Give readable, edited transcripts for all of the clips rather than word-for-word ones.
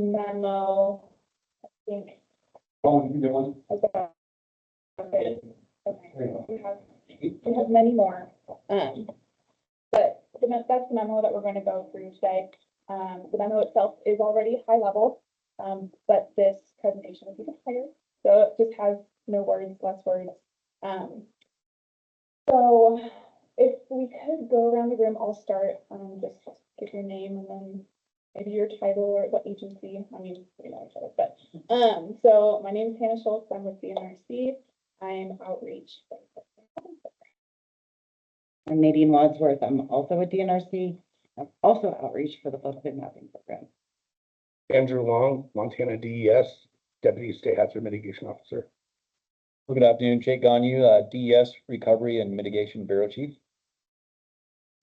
memo, I think. Oh, you doing? Okay. We have many more. But that's the memo that we're going to go through today. The memo itself is already high level, but this presentation is even higher. So it just has no words, less words. So if we could go around the room, I'll start, just give your name and then maybe your title or what agency. I mean, we know each other, but, so my name is Hannah Schultz. I'm with the NRC. I'm outreach. I'm Nadine Wadsworth. I'm also a DNRC. I'm also outreach for the floodplain mapping program. Andrew Long, Montana DES, Deputy State Hazard Mitigation Officer. Good afternoon, Jake Gagne, DES Recovery and Mitigation Bureau Chief.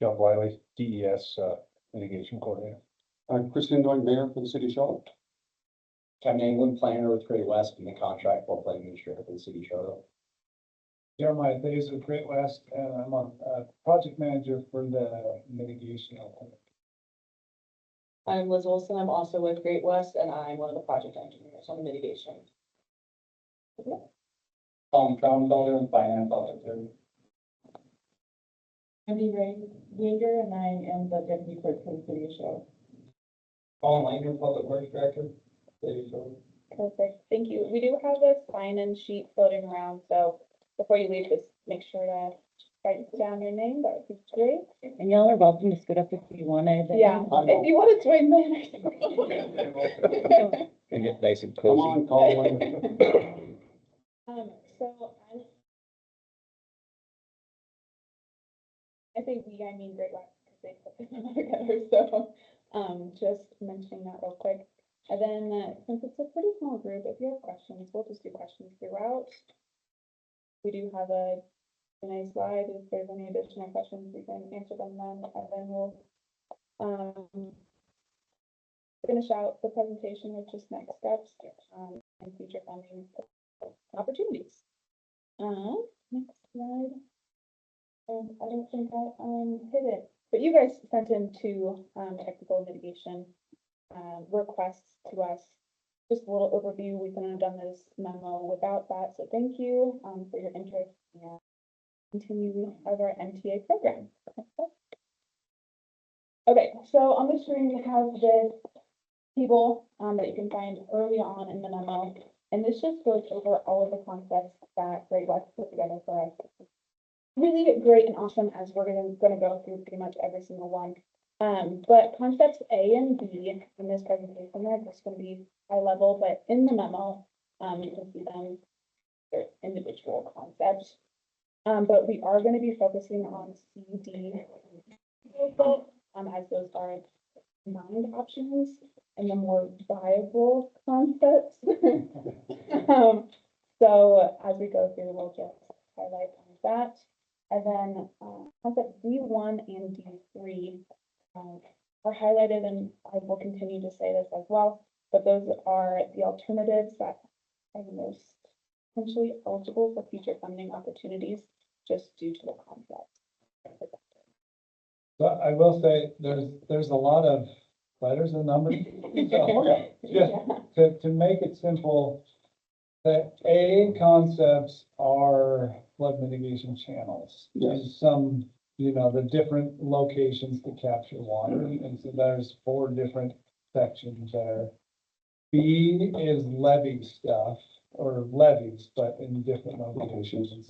John Wiley, DES Mitigation Coordinator. I'm Kristen Noy, Mayor for the City of Charlotte. Kevin England, planner with Great West, and the contract floodplain administrator for the city of Choteau. Jeremiah Thays with Great West, and I'm a project manager for the mitigation. I'm Liz Olson. I'm also with Great West, and I'm one of the project engineers on the mitigation. Traumfelder and finance officer. Andy Ranger, and I am the deputy clerk for the city of Choteau. Colin Langer, public works director, city of Choteau. Perfect. Thank you. We do have a sign-in sheet floating around, so before you leave, just make sure to write down your name. That would be great. And y'all are welcome to scoot up if you wanted. Yeah, if you want to join me. And get nice and Come cozy. on, Colin. So I think I mean Great West because they put this all together. So, just mentioning that real quick. And then, since it's a pretty small group, if you have questions, we'll just do questions throughout. We do have a nice slide. If there's any additional questions, we can answer them then, and then we'll finish out the presentation with just next steps and future funding opportunities. Next slide. I don't think I hit it, but you guys sent in two technical mitigation requests to us. Just a little overview. We couldn't have done this memo without that, so thank you for your interest and continue as our MTA program. Okay, so on the screen we have this table that you can find early on in the memo, and this just goes over all of the concepts that Great West put together for us. Really great and awesome, as we're gonna go through pretty much every single one. But concepts A and B in this presentation, they're just gonna be high level, but in the memo, you can see them, they're individual concepts. But we are gonna be focusing on C, D, as those are combined options and the more viable concepts. So as we go through, we'll just highlight that. And then concept D1 and D3 are highlighted, and I will continue to say this as well, but those are the alternatives that are most potentially eligible for future funding opportunities just due to the concept. But I will say, there's a lot of letters and numbers. So, just to make it simple, the A concepts are flood mitigation channels. Yes. And some, the different locations to capture water, and so there's 4 different sections there. B is levee stuff, or levees, but in different locations.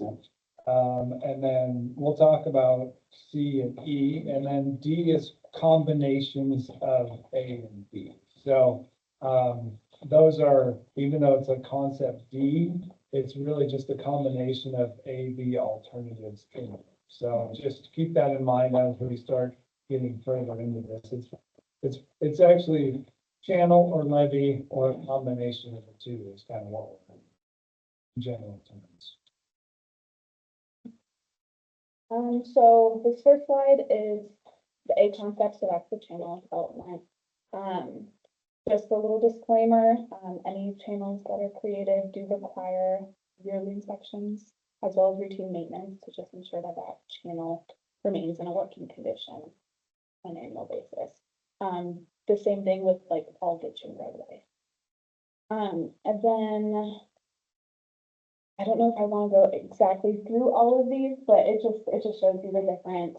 And then we'll talk about C and E, and then D is combinations of A and B. So, those are, even though it's a concept D, it's really just a combination of A, B alternatives in it. So just keep that in mind as we start getting further into this. It's actually channel or levee or a combination of the two is kind of what we're in general terms. So this first slide is the A concept, so that's the channel development. Just a little disclaimer, any channels that are created do require yearly inspections as well as routine maintenance to just ensure that that channel remains in a working condition on an annual basis. the same thing with like all ditching roadway. And then I don't know if I want to go exactly through all of these, but it just shows you the different.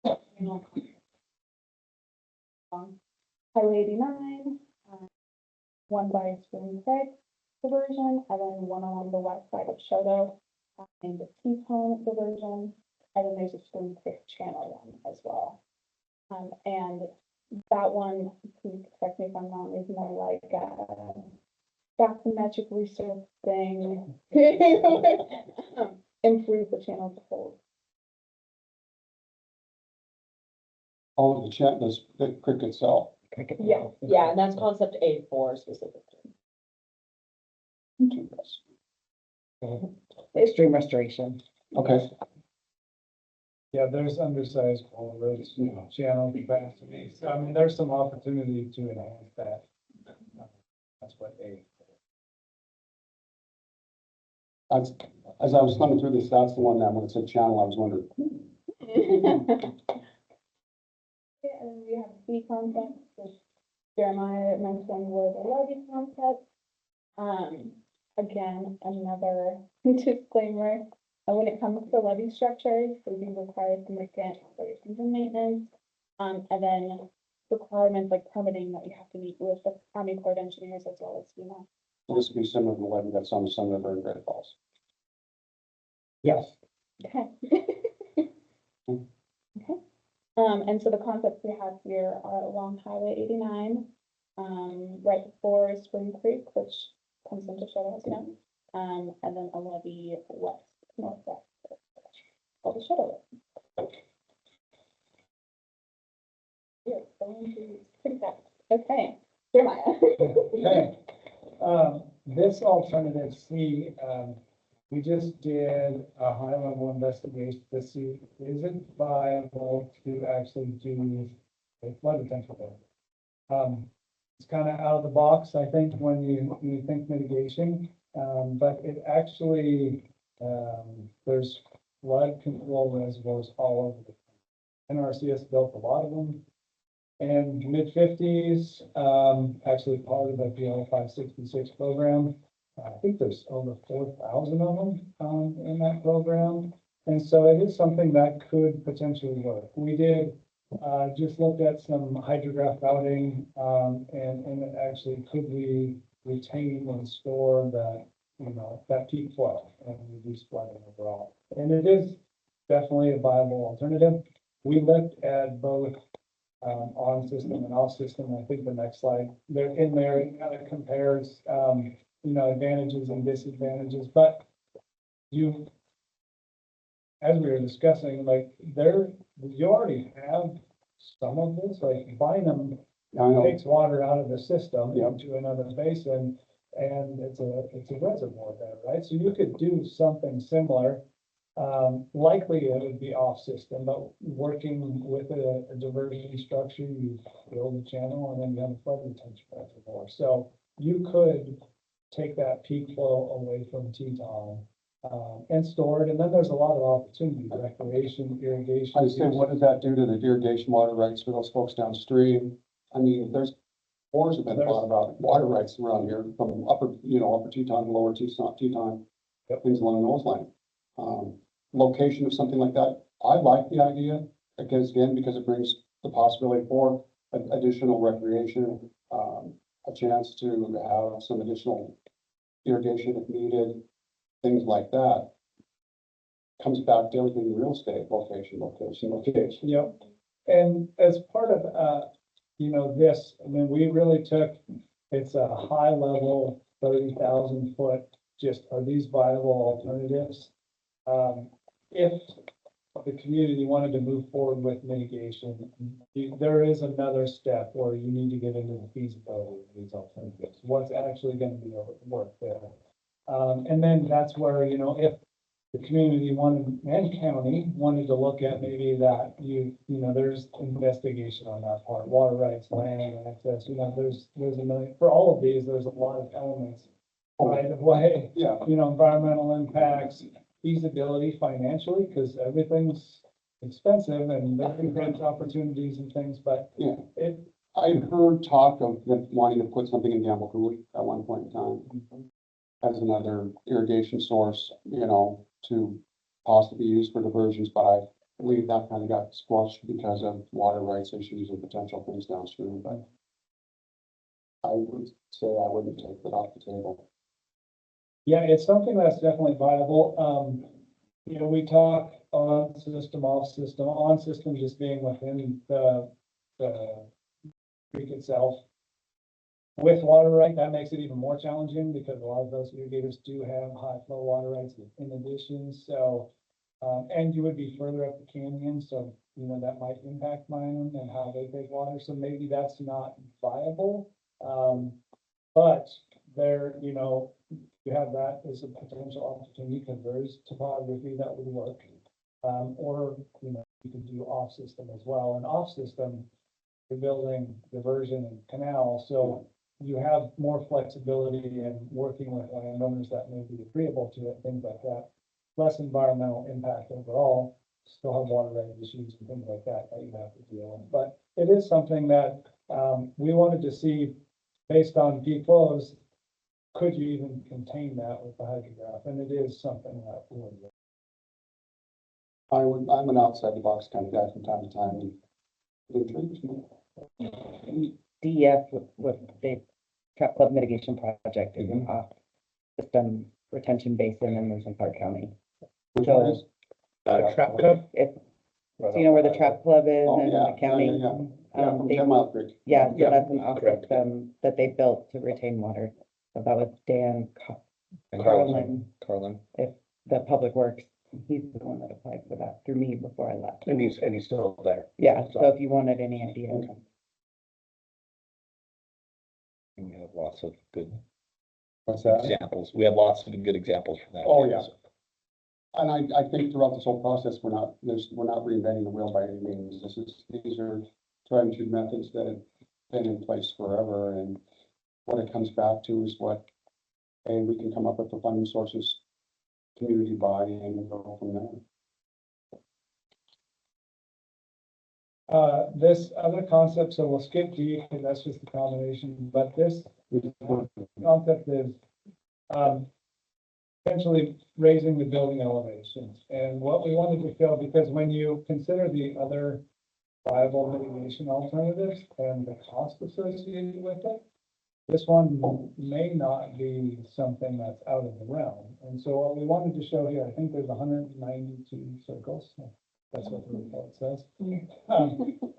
You know, Highway 89, one by Spring Creek diversion, and then one along the west side of Choteau, and the Teton diversion, and then there's a Spring Creek channel one as well. And that one, please correct me if I'm wrong, is more like, bathymetric resurfacing. Improve the channel to hold. All of the chat, the creek itself. Yeah. Yeah, and that's concept A4 specifically. Extreme restoration. Okay, Yeah, there's undersized culverts, you know, channel capacity. So I mean, there's some opportunity to enhance that. That's what as I was thumbing through this, that's the one that when it said channel, I was wondering, Yeah, and then we have B concept, which Jeremiah mentioned was a levy concept. Again, another disclaimer, when it comes to levy structures, we'd be required to make it operations and maintenance. And then requirements like permitting that you have to meet with the Army Corps of Engineers as well as, this would be similar to the one that's on the Sun River in Great Falls. Yes. Okay. Okay. And so the concepts we have here are along Highway 89, right before Spring Creek, which comes into Choteau, as you know, and then a levee northwest, called the Choteau. Yeah, going to pretty fast. Okay, Jeremiah. Okay. This alternative C, we just did a high level investigation to see, is it viable to actually do a flood detention there? It's kind of out of the box, I think, when you think mitigation, but it actually, there's flood control reservoirs all over the NRCS built a lot of them. And mid-50s, actually part of the PL 566 program. I think there's over 4,000 of them, in that program. And so it is something that could potentially work. We did, just looked at some hydrograph routing, and it actually could we retain and store that, that peak flow and reduce flooding overall. And it is definitely a viable alternative. We looked at both on system and off system. I think the next slide, they're in there, it kind of compares, advantages and disadvantages, but as we were discussing, like you already have some of this, like Bynum I know, takes water out of the system Yeah. into another basin, and it's a reservoir there, right? So you could do something similar. Likely it would be off system, but working with a diversion structure, you build a channel and then you have a flood retention reservoir. So you could take that peak flow away from Teton, and store it. And then there's a lot of opportunity, recreation, irrigation. I say, what does that do to the irrigation water rights for those folks downstream? I mean, there's wars have been thought about water rights around here from upper Teton, lower Teton, Yep. things along those lines. Location of something like that, I like the idea, because it brings the possibility for additional recreation, a chance to have some additional irrigation if needed, things like that. Comes back to everything, real estate, location. Yep. And as part of, this, I mean, we really took, it's a high level, 30,000 foot, just are these viable alternatives? If the community wanted to move forward with mitigation, there is another step where you need to get into the feasibility of these alternatives. What's actually going to be able to work there? And then that's where, if the community wanted, and county wanted to look at maybe that there's investigation on that part, water rights, land access, there's a million, for all of these, there's a lot of elements. Right of way, Yeah, environmental impacts, feasibility financially, because everything's expensive and there are grant opportunities and things, but Yeah. I heard talk of them wanting to put something in Gamble Coulee at one point in time as another irrigation source, you know, to possibly be used for diversions, but I believe that kind of got squashed because of water rights issues and potential things downstream, but I would say I wouldn't take that off the table. Yeah, it's something that's definitely viable. You know, we talk on system, off system, on system just being within the creek itself. With water right, that makes it even more challenging because a lot of those irrigators do have high flow water rights in addition, so. And you would be further up the canyon, so, you know, that might impact mine and how they take water, so maybe that's not viable. But there, you know, you have that as a potential opportunity, converse topography that would work. Or, you know, you could do off system as well, and off system, you're building diversion and canal, so you have more flexibility in working with landowners that may be agreeable to it, things like that. Less environmental impact overall, still have water right issues and things like that that you have to deal with. But it is something that, we wanted to see based on peak flows, could you even contain that with the hydrograph? And it is something that would. I'm an outside the box kind of guy from time to time, and it intrigues me. DEF with the trap flood mitigation project is an off system retention basin in Luzerne Park County. Which So- one is? Trap cup, If, so you know where the trap club is Oh, in yeah, the county? yeah. Yeah, from They- 10 Mile Creek. Yeah, so Yeah, that's an off correct. system that they built to retain water. So that was Dan And Carlin, the Public Works. He's the one that applied for that through me before I left. and he's still there. Yeah, so if you wanted any idea. Okay. We have lots of good What's that? examples. We have lots of good examples from that. Oh, yeah. And I think throughout this whole process, we're not reinventing the wheel by any means. These are tried and true methods that have been in place forever, and what it comes back to is what, and we can come up with the funding sources, community buy-in, and go from there. This other concept, so we'll skip D, because that's just a combination, but this concept is, essentially raising the building elevations. And what we wanted to show, because when you consider the other viable mitigation alternatives and the cost associated with it, this one may not be something that's out of the realm. And so what we wanted to show here, I think there's 192 circles. That's what the report says.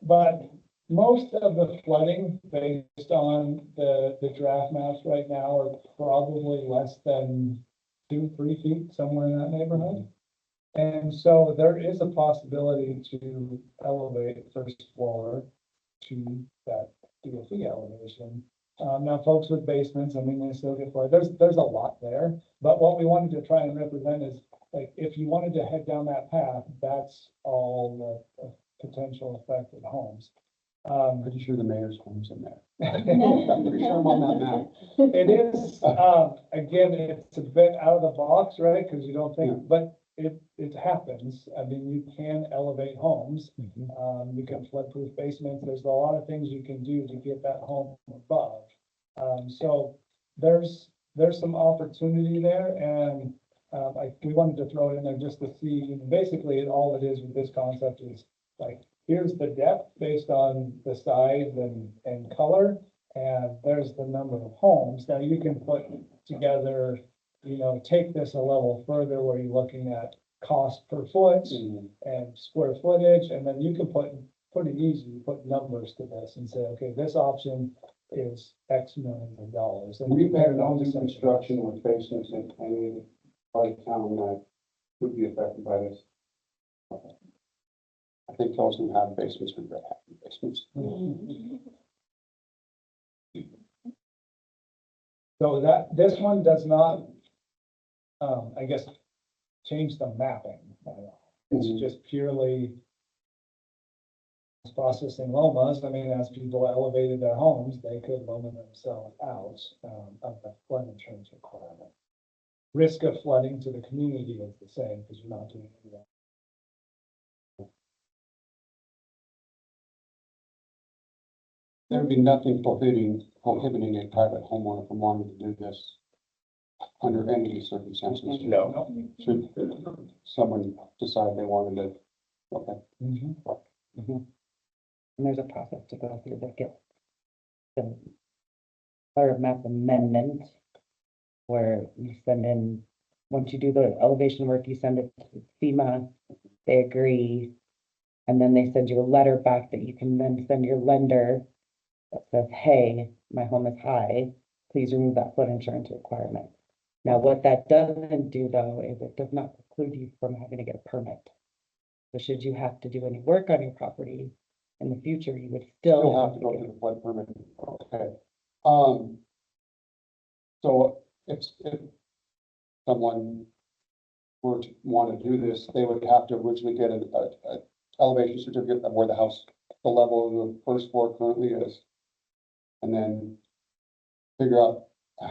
But most of the flooding based on the draft maps right now are probably less than 2-3 feet, somewhere in that neighborhood. And so there is a possibility to elevate first floor to that DFE elevation. Now folks with basements, I mean, they still get flooded. There's a lot there, but what we wanted to try and represent is, like, if you wanted to head down that path, that's all the potential affected homes. Pretty sure the mayor's home's in there. I'm pretty sure I'm on that map. It is, again, it's a bit out of the box, right? Because you don't think, but it happens. I mean, you can elevate homes. You can floodproof basements. There's a lot of things you can do to get that home above. So there's some opportunity there, and we wanted to throw it in there just to see. Basically, all it is with this concept is like, here's the depth based on the size and color, and there's the number of homes. Now you can put together, you know, take this a level further where you're looking at cost per foot and square footage, and then you can put pretty easy, put numbers to this and say, okay, this option is X millions of dollars. And We've compare had that no to new something construction with basements in any part of town that would be affected by this. I think those who have basements would be happy basements. So that, this one does not, I guess, change the mapping at all. It's just purely processing lomas. I mean, as people elevated their homes, they could loma themselves out of the flood insurance requirement. Risk of flooding to the community is the same because you're not doing any of that. There would be nothing prohibiting a private homeowner from wanting to do this under any circumstances. No. Should someone decide they wanted to, okay. Mhm. And there's a process to go through that gets the fire map amendment, where you send in, once you do the elevation work, you send it to FEMA, they agree, and then they send you a letter back that you can then send your lender that says, hey, my home is high, please remove that flood insurance requirement. Now, what that doesn't do, though, is it does not preclude you from having to get a permit. So should you have to do any work on your property in the future, you would still You'll have to go through the flood permit, okay. So if someone were to want to do this, they would have to originally get a elevation certificate of where the house, the level of the first floor currently is. And then figure out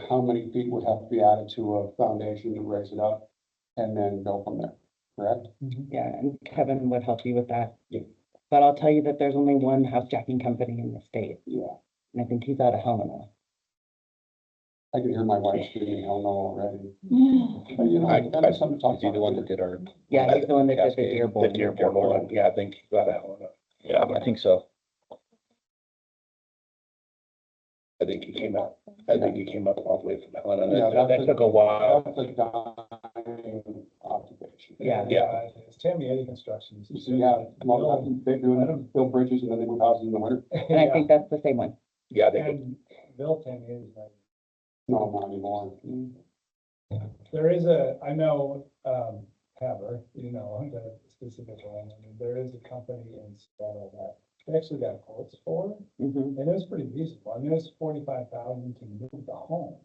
how many feet would have to be added to a foundation to raise it up, and then go from there, correct? Yeah, and Kevin would help you with that. Yeah. But I'll tell you that there's only one house jacking company in the state, Yeah, and I think he's out of Helena. I can hear my wife screaming, hell no already. Yeah. But you know, that's something to talk Is he the one that about. did our? Yeah, he's the one that did the Cascade, Dearborn. The Dearborn one, yeah, I think you got that one. Yeah, I think so. I think he came up all the way from Helena. Yeah, That took a while. That's a dying occupation. Yeah. Yeah. It's Tammy Eddie Construction. So you have, they build bridges and then they move houses in the winter. And I think that's the same one. Yeah, I think, And Bill Tammy is like. No, not anymore. There is I know, Haber, you know, the specific one, I mean, there is a company in Seattle that they actually got quotes for, Mhm. and it was pretty reasonable. I mean, it was 45,000 to move the home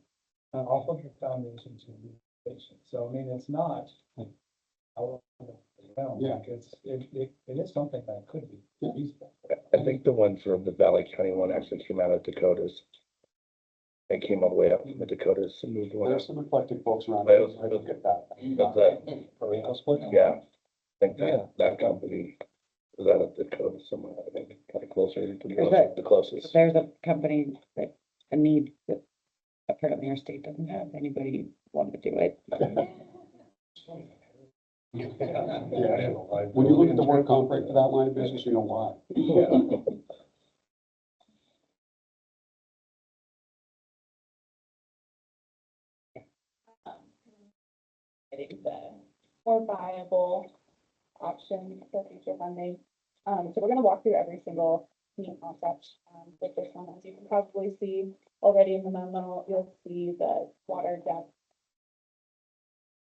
off of the foundation to the station. So, I mean, it's not out of the realm, Yeah. like, it is something that could be feasible. I think the one for the Valley County one actually came out of Dakotas. It came all the way up from the Dakotas and moved one up. There's some eclectic folks around. Well, I don't get that. But yeah, I think that company was out of Dakota somewhere, I think, kind of closer to the closest. There's a company that, a need that apparently our state doesn't have anybody want to do it. Yeah. When you look at the work comp rate for that line of business, you know why. Yeah. Getting the more viable options for future funding. So we're gonna walk through every single new concept, with this one. As you can probably see already in the memo, you'll see the water depth.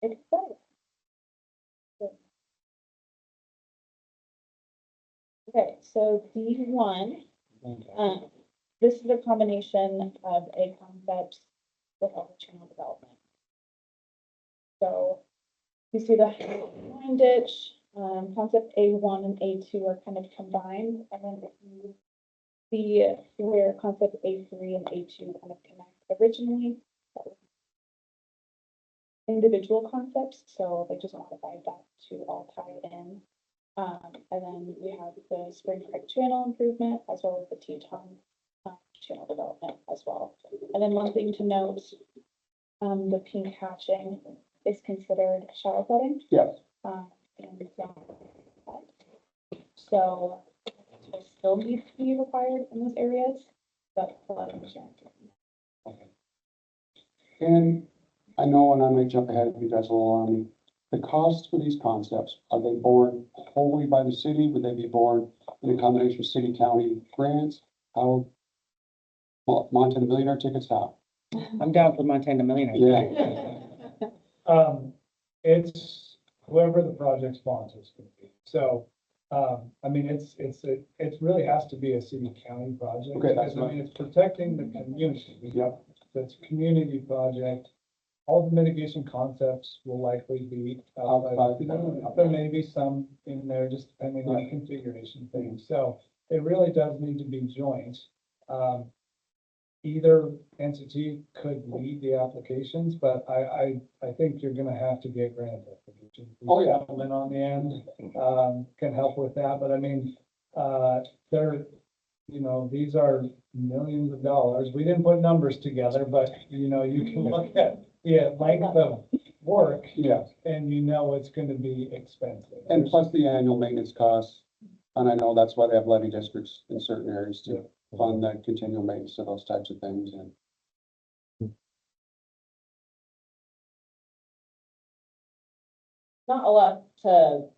It's better. Okay, so D1, this is a combination of a concept with a channel development. So you see the line ditch, concept A1 and A2 are kind of combined, and then if you see where concept A3 and A2 kind of connect originally, that was individual concepts, so they just modified that to all tie in. And then we have the Spring Creek Channel improvement as well as the Teton channel development as well. And then one thing to note, the pink hatching is considered shower flooding. Yes. And so it still needs to be required in those areas, but flood insurance. And I know, and I may jump ahead if you guys will allow me, the costs for these concepts, are they borne wholly by the city? Would they be borne in a combination of city, county grants? How, Montana Millionaire tickets, how? I'm down for Montana Millionaire. Yeah. It's whoever the project sponsors could be. So, I mean, it really has to be a city county project. Okay, that's Because, I mean, it's protecting the community. Yep. It's a community project. All the mitigation concepts will likely be outside. There may be some in there, just depending on configuration things. So it really does need to be joint. Either entity could lead the applications, but I think you're gonna have to get grant applications. Oh, yeah. Settlement on the end, can help with that, but I mean, they're, you know, these are millions of dollars. We didn't put numbers together, but you know, you can look at, yeah, length of work Yeah, and you know it's gonna be expensive. and plus the annual maintenance costs. And I know that's why they have levy districts in certain areas to fund that continual maintenance of those types of things, and Not a lot to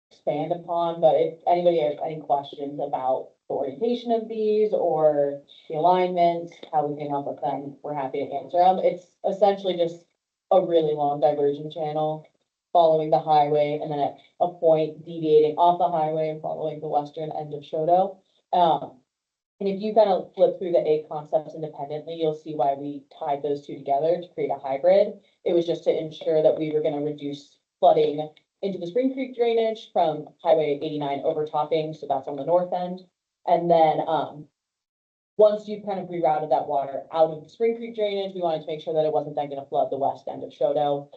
expand upon, but if anybody has any questions about the orientation of these or the alignment, how we came up with them, we're happy to answer them. It's essentially just a really long diversion channel following the highway and then at a point deviating off the highway and following the western end of Choteau. And if you kind of flip through the eight concepts independently, you'll see why we tied those two together to create a hybrid. It was just to ensure that we were gonna reduce flooding into the Spring Creek drainage from Highway 89 overtopping, so that's on the north end. And then, once you've kind of rerouted that water out of the Spring Creek drainage, we wanted to make sure that it wasn't then gonna flood the west end of Choteau,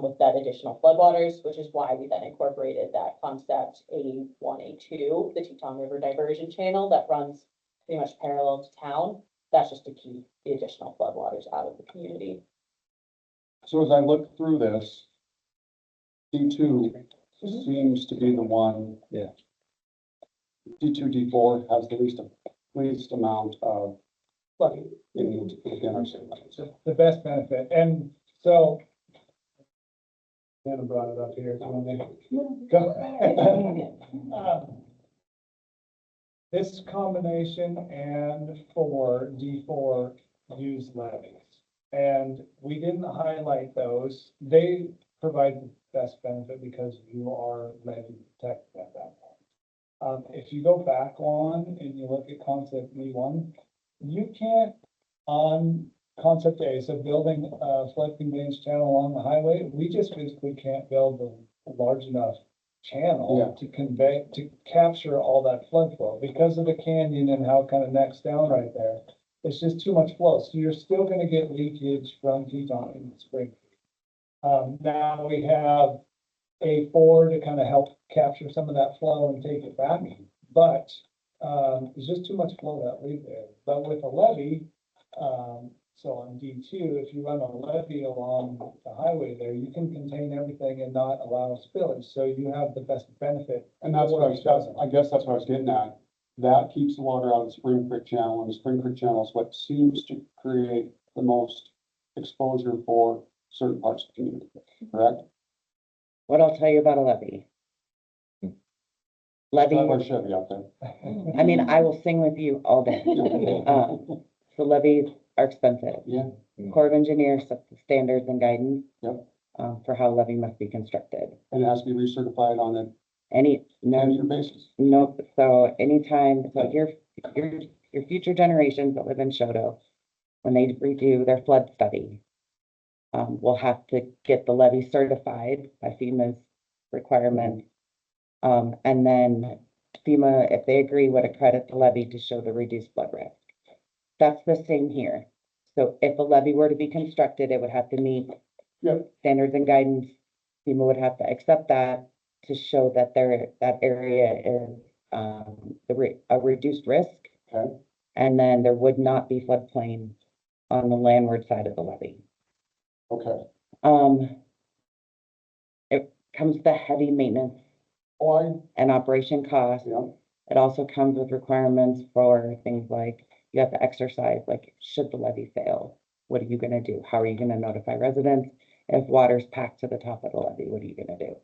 with that additional floodwaters, which is why we then incorporated that concept A1, A2, the Teton River Diversion Channel that runs pretty much parallel to town. That's just to keep the additional floodwaters out of the community. so as I look through this, D2 seems to be the one. Yeah. D2, D4 has the least amount of flooding within our city limits. The best benefit, and so. Anna brought it up here, do you want me to go? This combination and for D4 use levies, and we didn't highlight those. They provide the best benefit because you are levy protected at that point. If you go back one and you look at concept E1, you can't, on concept A, so building a flood conveyance channel along the highway, we just physically can't build a large enough channel to convey, to capture all that flood flow because of the canyon and how it kind of necks down right there. It's just too much flow. So you're still gonna get leakage from Teton in the spring. Now we have A4 to kind of help capture some of that flow and take it back. But, there's just too much flow that leave there. But with a levee, so on D2, if you run a levee along the highway there, you can contain everything and not allow spillage. So you have the best benefit. And that's what I guess that's what I was getting at. That keeps the water out of the Spring Creek Channel, and the Spring Creek Channel is what seems to create the most exposure for certain parts of the community, correct? What I'll tell you about a levy. Levy, Or Chevy out there. I mean, I will sing with you all day. So levies are expensive. Yeah, Corps of Engineers sets the standards and guidance. Yep. For how a levy must be constructed. and it has to be recertified on an No, annual basis. nope, so anytime, so your future generations that live in Choteau, when they redo their flood study, will have to get the levy certified by FEMA's requirement. And then FEMA, if they agree, would accredit the levy to show the reduced flood risk. That's the same here. So if a levy were to be constructed, it would have to meet Yep. standards and guidance. FEMA would have to accept that to show that that area is, a reduced risk. Okay. And then there would not be floodplain on the landward side of the levee. Okay. It comes to heavy maintenance Oh, and operation costs. yeah, It also comes with requirements for things like you have to exercise, like, should the levee fail? What are you gonna do? How are you gonna notify residents? If water's packed to the top of the levee, what are you gonna do?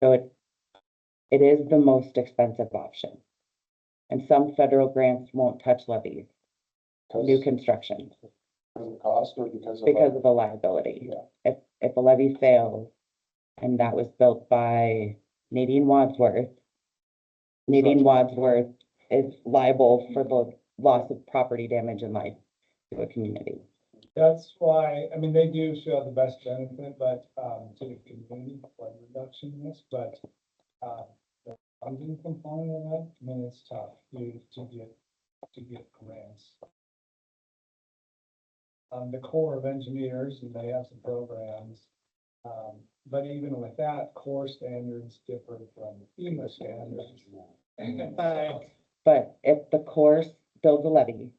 So it is the most expensive option. And some federal grants won't touch levees, new construction, because of the cost or because of. because of the liability. Yeah. If a levee fails, and that was built by Nadine Wadsworth is liable for the loss of property damage and life to a community. That's why, I mean, they do show the best benefit, but, to the community, flood reduction risk, but, the funding component of that, I mean, it's tough to get grants. The Corps of Engineers, and they have some programs, but even with that, Corps standards differ from FEMA standards. But if the Corps builds a levee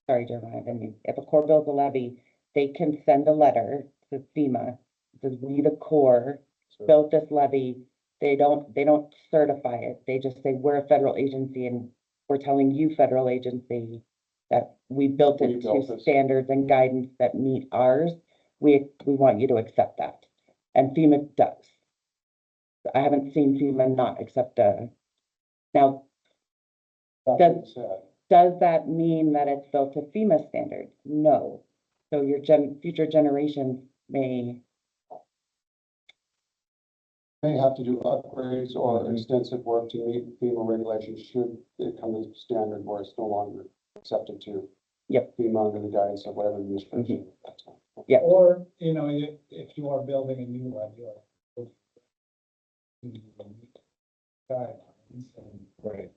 sorry, Jeremiah, I mean, if a Corps builds a levee, they can send a letter to FEMA, says, we, the Corps, built this levee. They don't certify it. They just say, we're a federal agency and we're telling you, federal agency, that we built We it built to this. standards and guidance that meet ours. We want you to accept that. And FEMA does. I haven't seen FEMA not accept now, That That- being said, does that mean that it's built to FEMA standards? No. So your future generations may, they have to do upgrades or extensive work to meet FEMA regulations should it come to standard where it's no longer accepted to. Yep. FEMA under the guidance of whatever administration. at that time. Yeah. Or, you know, if you are building a new levee or guidelines and, Right.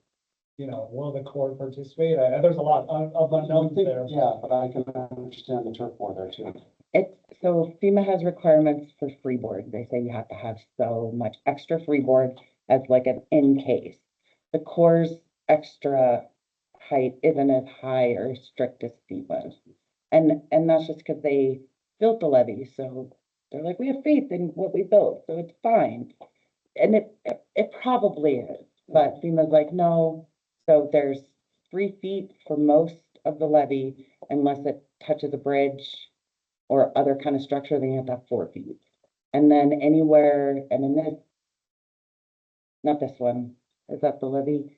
you know, will the Corps participate? There's a lot of I unknowns think, there. yeah, but I can understand the turf war there too. so FEMA has requirements for freeboard. They say you have to have so much extra freeboard as like an in case. The Corps' extra height isn't as high or strict as FEMA's. And that's just because they built the levee, so they're like, we have faith in what we built, so it's fine. And it probably is, but FEMA's like, no, so there's 3 feet for most of the levee unless it touches a bridge or other kind of structure, then you have to have 4 feet. And then anywhere, and in this, not this one, is that the levee?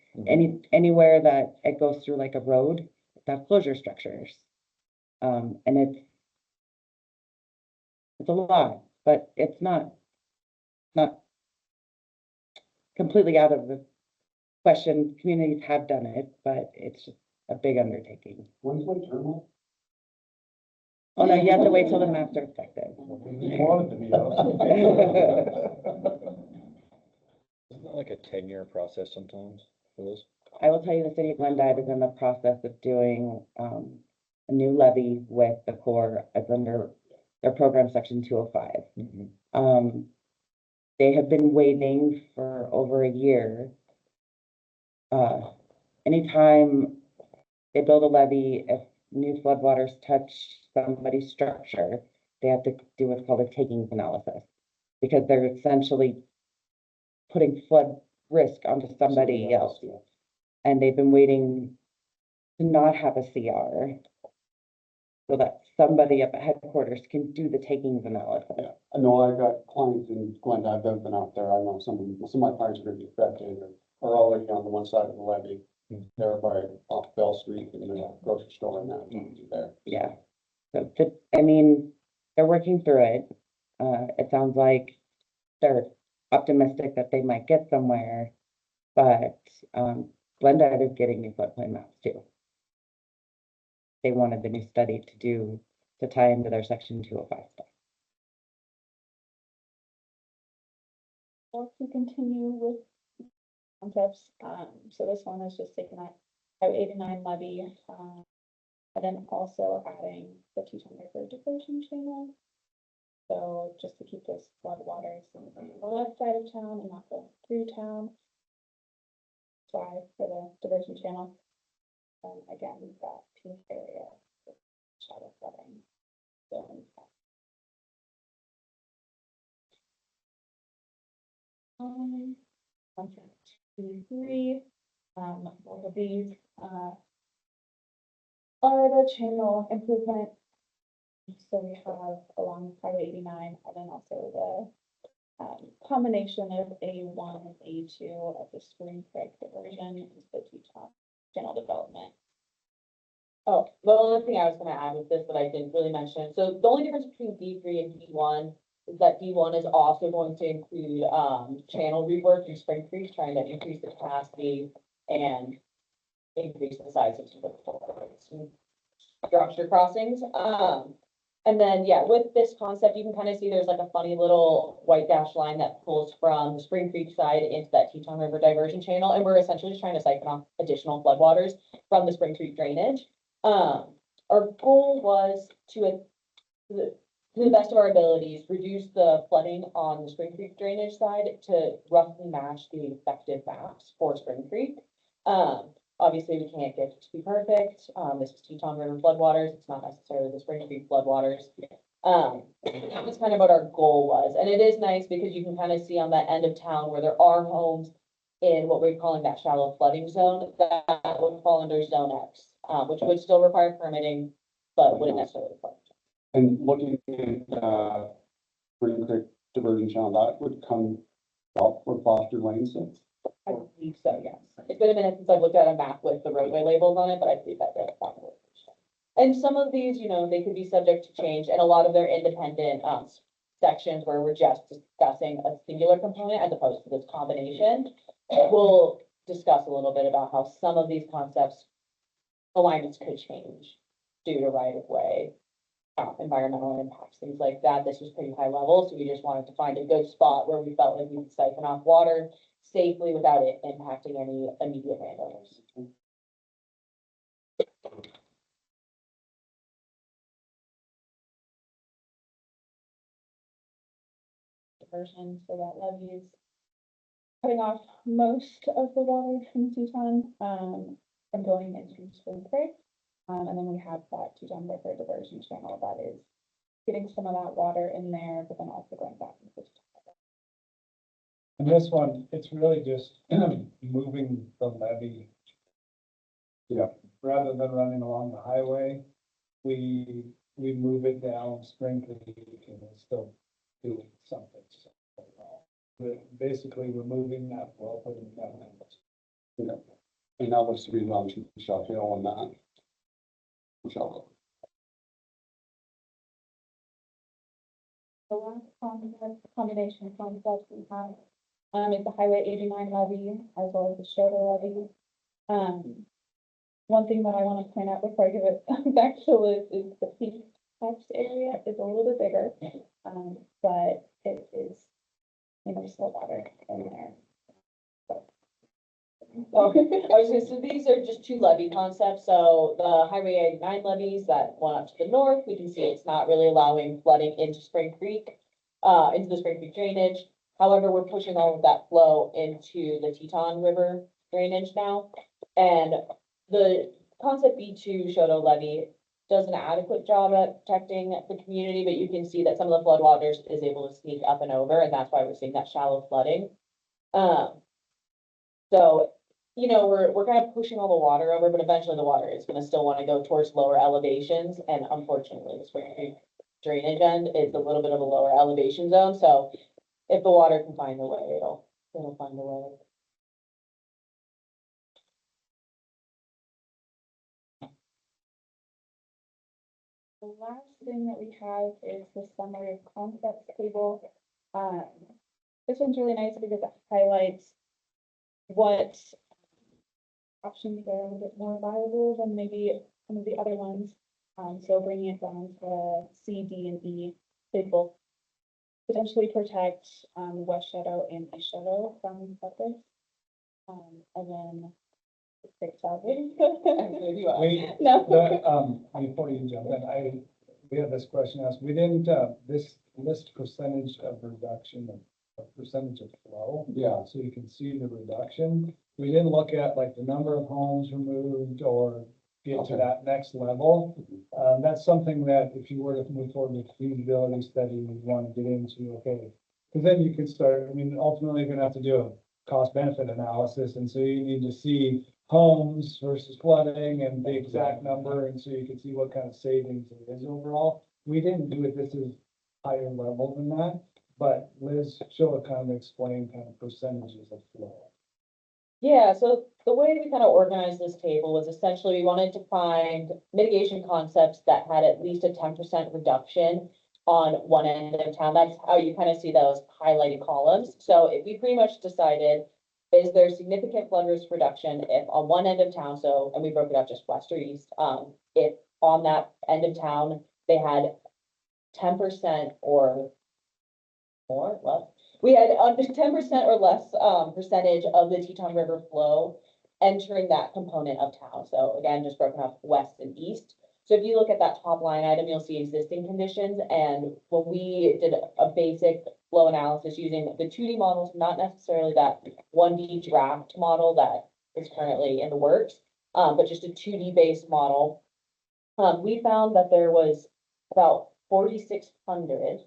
Anywhere that it goes through like a road, that closure structures. And it's a lot, but it's not completely out of the question. Communities have done it, but it's just a big undertaking. When's my term up? Oh, no, you have to wait till the maps are effective. You wanted to be up. Isn't it like a 10-year process sometimes for this? I will tell you, the city of Glendive is in the process of doing, a new levy with the Corps. It's under their program section 205. They have been waiting for over a year. Anytime they build a levee, if new floodwaters touch somebody's structure, they have to do what's called a takings analysis. Because they're essentially putting flood risk onto somebody else. And they've been waiting to not have a CR so that somebody up at headquarters can do the takings analysis. Yeah, I know I've got clients in Glendive that have been out there. I know some of my clients are gonna be affected or already on the one side of the levee. There by off Bell Street and the grocery store and that there. Yeah. So, I mean, they're working through it. It sounds like they're optimistic that they might get somewhere, but, Glendive is getting new floodplain maps too. They wanted the new study to tie into their section 205 stuff. Or to continue with concepts, so this one is just taking that Route 89 levy, and then also adding the Teton River diversion channel. So just to keep those floodwaters on the left side of town and not going through town. Why for the diversion channel. Again, we've got peak area, shadow flooding. So, concept 2, 3, both of these, are the channel improvement. So we have along Highway 89 and then also the, combination of A1 and A2 of the Spring Creek diversion into the Teton channel development. Oh, the only thing I was gonna add with this that I didn't really mention, so the only difference between D3 and D1 is that D1 is also going to include, channel rework in Spring Creek, trying to increase the capacity and increase the size of some of the structure crossings. And then, yeah, with this concept, you can kind of see there's like a funny little white dash line that pulls from the Spring Creek side into that Teton River diversion channel, and we're essentially just trying to siphon off additional floodwaters from the Spring Creek drainage. Our goal was to the best of our abilities, reduce the flooding on the Spring Creek drainage side to roughly match the effective maps for Spring Creek. Obviously, we can't get it to be perfect. This is Teton River floodwaters. It's not necessarily the Spring Creek floodwaters. That was kind of what our goal was. And it is nice because you can kind of see on that end of town where there are homes in what we're calling that shallow flooding zone, that would fall under zone X, which would still require permitting, but wouldn't necessarily require. And looking at, Spring Creek diversion channel, that would come out where Foster Lane sits. I believe so, yes. It's been a minute since I've looked at a map with the roadway labels on it, but I believe that's it. And some of these, they could be subject to change, and a lot of their independent, sections where we're just discussing a singular component as opposed to this combination. We'll discuss a little bit about how some of these concepts, alignments could change due to right of way, environmental impacts, things like that. This was pretty high level, so we just wanted to find a good spot where we felt like we could siphon off water safely without it impacting any immediate landowners. Diversion, so that levy is cutting off most of the water from Teton, from going into Spring Creek. And then we have that Teton River diversion channel that is getting some of that water in there, but then also going back into the And this one, it's really just moving the levee. Yeah. Rather than running along the highway, we move it down Spring Creek and it's still doing something. So, but basically, we're moving that well, putting it down. Yeah. And that was to be around Michelle Hill and that. Michelle. The last combination of concepts we have, is the Highway 89 levy as well as the Choteau levy. One thing that I want to point out before I give it back to Liz is the peak text area is a little bit bigger, but it is, still water in there. Oh, I was gonna say, these are just two levy concepts, so the Highway 89 levies, that one up to the north, we can see it's not really allowing flooding into Spring Creek, into the Spring Creek drainage. However, we're pushing all of that flow into the Teton River drainage now. And the concept B2 Choteau levy does an adequate job at protecting the community, but you can see that some of the floodwaters is able to sneak up and over, and that's why we're seeing that shallow flooding. So, we're kind of pushing all the water over, but eventually the water is gonna still wanna go towards lower elevations, and unfortunately, the Spring Creek drainage end is a little bit of a lower elevation zone, so if the water can find a way, it'll find a way. The last thing that we have is the summary of concepts table. This one's really nice because it highlights what options are a little bit more viable than maybe some of the other ones. So bringing it down to C, D, and E, they both potentially protect, West Shadow and East Shadow from floodways. And then it's salvage. We, No. before you jump in, we had this question asked, we didn't, this list percentage of reduction of percentage of flow. Yeah. So you can see the reduction. We didn't look at like the number of homes removed or get to that next level. That's something that if you were to move forward with feasibility study, you'd want to get into, okay. Because then you could start, ultimately you're gonna have to do a cost benefit analysis. And so you need to see homes versus flooding and the exact number. And so you can see what kind of savings it is overall. We didn't do it, this is higher level than that, but Liz, she'll kind of explain kind of percentages of flow. Yeah, so the way we kind of organized this table was essentially we wanted to find mitigation concepts that had at least a 10% reduction on one end of town. That's how you kind of see those highlighted columns. So if we pretty much decided, is there significant flood risk reduction if on one end of town, so, and we broke it up just west or east, if on that end of town, they had 10% or more, less. We had under 10% or less percentage of the Teton River flow entering that component of town. So again, just broken up west and east. So if you look at that top line item, you'll see existing conditions. And when we did a basic flow analysis using the 2D models, not necessarily that 1D draft model that is currently in the works, but just a 2D based model. We found that there was about 4,600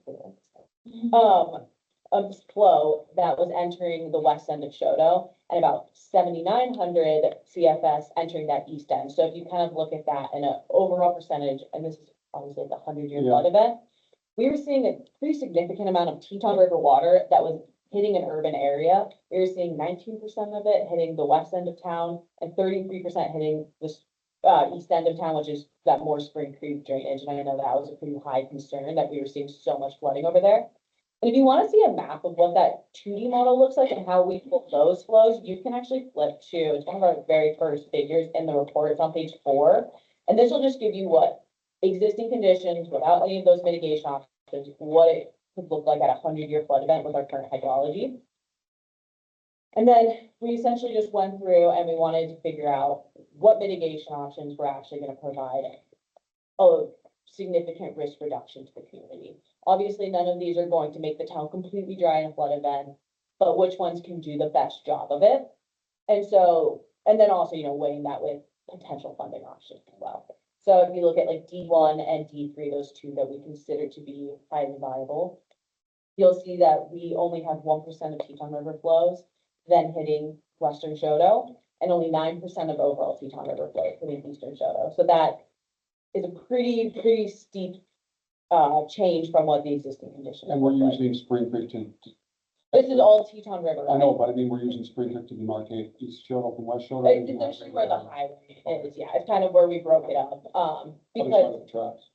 flow that was entering the west end of Choteau and about 7,900 CFS entering that east end. So if you kind of look at that in an overall percentage, and this is obviously the 100-year flood event, we were seeing a pretty significant amount of Teton River water that was hitting an urban area. We were seeing 19% of it hitting the west end of town and 33% hitting the east end of town, which is that more Spring Creek drainage. And I know that was a pretty high concern that we were seeing so much flooding over there. And if you want to see a map of what that 2D model looks like and how we pull those flows, you can actually flip to, it's one of our very first figures in the report. It's on page 4. And this will just give you what existing conditions without any of those mitigation options, what it could look like at a 100-year flood event with our current hydrology. And then we essentially just went through and we wanted to figure out what mitigation options were actually going to provide a significant risk reduction to the community. Obviously, none of these are going to make the town completely dry in a flood event, but which ones can do the best job of it? And so, and then also, weighing that with potential funding options as well. So if you look at like D1 and D3, those two that we consider to be highly viable, you'll see that we only have 1% of Teton River flows then hitting western Choteau, and only 9% of overall Teton River flows hitting eastern Choteau. So that is a pretty steep change from what the existing conditions. And we're look like. using Spring Creek to. This is all Teton River. I know, but I mean, we're using Spring Creek to demarcate East Choteau from West Choteau. It's essentially where the highway is, yeah, it's kind of where we broke it up, because. Tracks.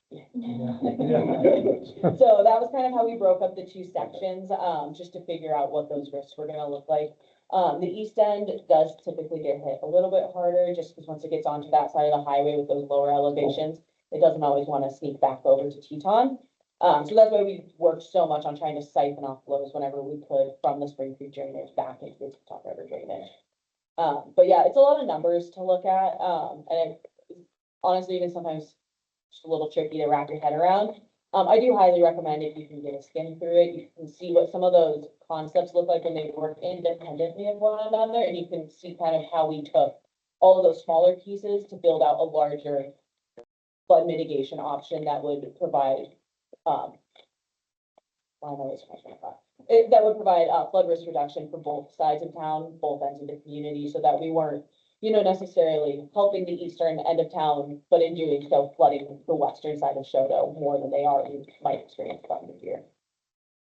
So that was kind of how we broke up the two sections, just to figure out what those risks were gonna look like. The east end does typically get hit a little bit harder, just because once it gets onto that side of the highway with those lower elevations, it doesn't always want to sneak back over to Teton. So that's why we worked so much on trying to siphon off flows whenever we could from the Spring Creek drainage back into the Teton River drainage. But yeah, it's a lot of numbers to look at, and it, honestly, even sometimes just a little tricky to wrap your head around. I do highly recommend if you can get a skim through it, you can see what some of those concepts look like when they work independently of one another, and you can see kind of how we took all of those smaller pieces to build out a larger flood mitigation option that would provide, that would provide flood risk reduction for both sides of town, both ends of the community, so that we weren't, necessarily helping the eastern end of town, but in doing so flooding the western side of Choteau more than they already might experience flooding here.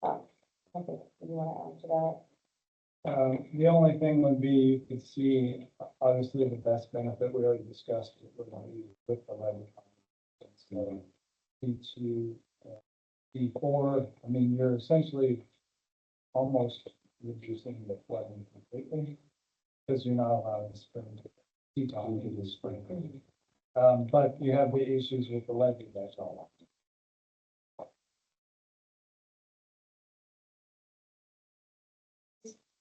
Okay, you want to add to that? The only thing would be, you could see, obviously, the best benefit we already discussed with the levy. So, D2, D4, I mean, you're essentially almost reducing the flooding completely, because you're not allowing the spring to Teton into the spring. But you have the issues with the levee, that's all.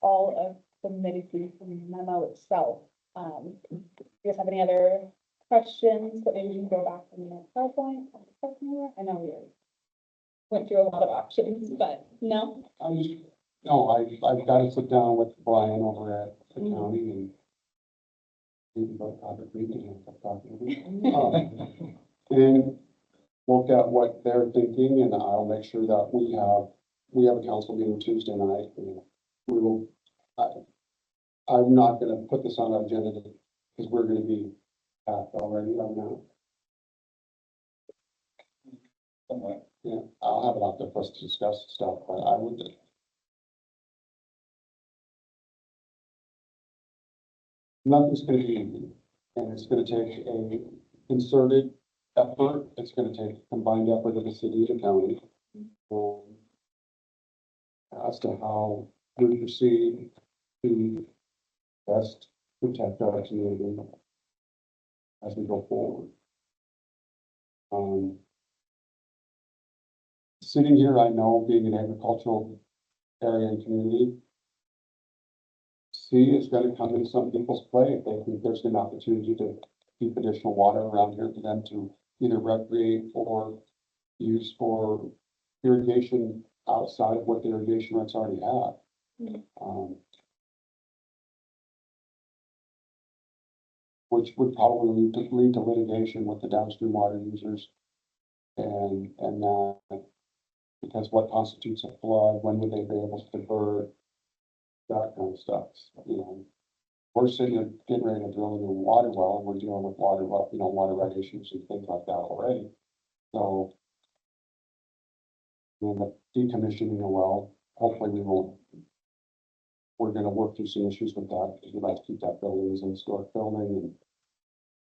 All of the mitigation memo itself. Do you guys have any other questions that maybe we can go back in the PowerPoint? I know we already went through a lot of options, but no? I've got to sit down with Brian over at the county and we can go talk to and look at what they're thinking, and I'll make sure that we have a council meeting Tuesday night, and we will, I'm not gonna put this on our agenda because we're gonna be packed already right now. Yeah, I'll have it out there for us to discuss stuff, but I would. Nothing's gonna be easy, and it's gonna take a concerted effort. It's gonna take a combined effort of the city and the county. As to how we proceed to best protect our community as we go forward. Sitting here, I know, being an agricultural area and community, sea is going to come into some people's play if they think there's an opportunity to keep additional water around here for them to either recreate or use for irrigation outside of what the irrigation rights already have. which would probably lead to litigation with the downstream water users. And that, because what constitutes a flood, when would they be able to divert, that kind of stuff, you know. We're sitting here getting ready to drill a new water well, and we're dealing with water, water right issues and things like that already. So, in the decommissioning a well, hopefully we're gonna work through some issues with that, because we'd like to keep that building as a historic building,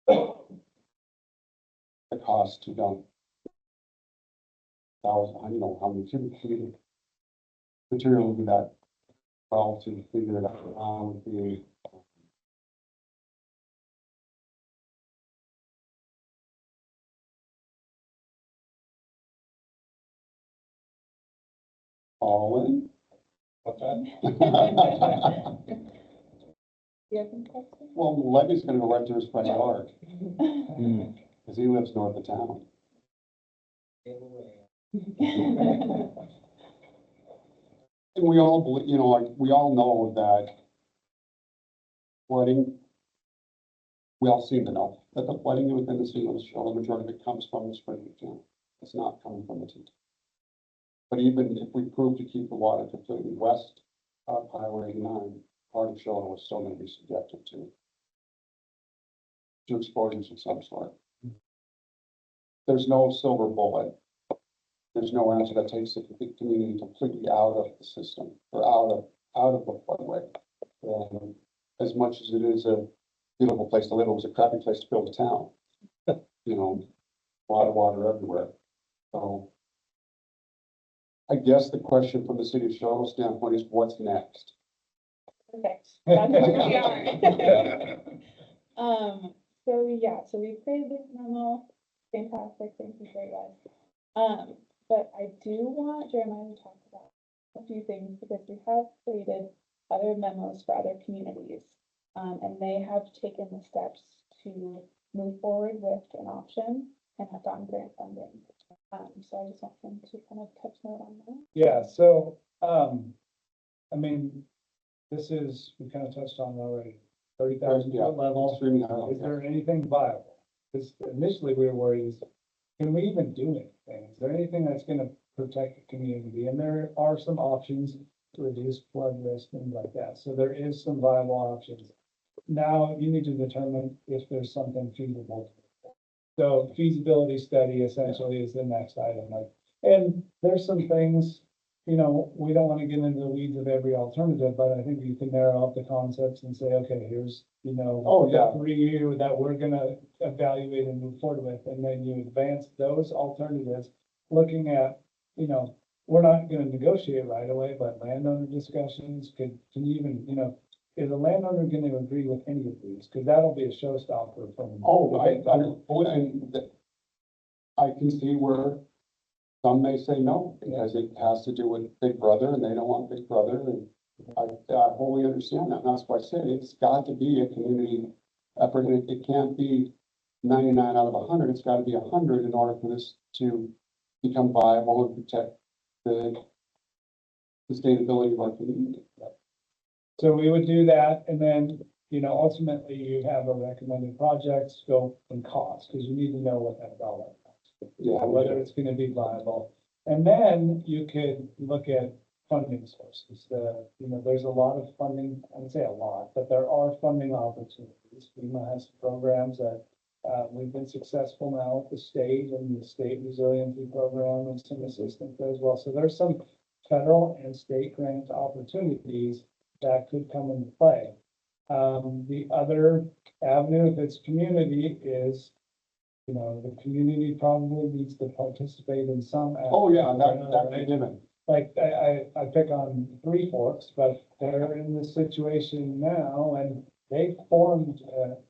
and the cost to dump thousand, I don't know how many cubic feet of material would that, well, to figure it out, would be. All in. What's that? Do you have any questions? Well, Levy's gonna go right to his front yard, because he lives north of town. And we all believe, like, we all know that flooding, we all seem to know that the flooding within the city limits, the majority of it comes from the spring channel. It's not coming from the T. But even if we prove to keep the water completely west of Highway 89, part of Choteau is still gonna be subjected to exposures of some sort. There's no silver bullet. There's no answer that takes the community completely out of the system, or out of the floodway. And as much as it is a beautiful place to live, it was a crappy place to build a town. A lot of water everywhere. So I guess the question from the city of Choteau standpoint is, what's next? Perfect. That's where we are. So we created this memo, fantastic, thank you very much. But I do want Jeremiah to talk about a few things, because we have created other memos for other communities. And they have taken the steps to move forward with an option and have gotten grant funding. So I just want him to kind of touch more on that. Yeah, so, I mean, this is, we kind of touched on it already, 30,000 Yeah, foot level. extremely high. Is there anything viable? Because initially we were worried, is, can we even do anything? Is there anything that's gonna protect the community? And there are some options to reduce flood risk, things like that. So there is some viable options. Now you need to determine if there's something feasible. So feasibility study essentially is the next item, like, and there's some things, we don't want to get into the weeds of every alternative, but I think you can narrow up the concepts and say, okay, here's, Oh, yeah. 3 that we're gonna evaluate and move forward with, and then you advance those alternatives, looking at, we're not gonna negotiate right away, but landowner discussions, can you even, is the landowner gonna agree with any of these? Because that'll be a showstopper from. I can see where some may say no, because it has to do with Big Brother, and they don't want Big Brother, and I wholly understand that, and that's why I said it's got to be a community effort, and it can't be 99 out of 100, it's gotta be 100 in order for this to become viable and protect the sustainability of our community. So we would do that, and then, ultimately you have a recommended project scope and cost, because you need to know what that dollar costs. Yeah, Whether it's gonna be viable. And then you could look at funding sources. There's a lot of funding, I would say a lot, but there are funding opportunities. FEMA has programs that, we've been successful now with the state and the state resiliency program and some assistance there as well. So there's some federal and state grant opportunities that could come into play. The other avenue, if it's community, is, the community probably needs to participate in some. Oh, yeah, aspect, that's a right? given. Like, I pick on Three Forks, but they're in this situation now, and they formed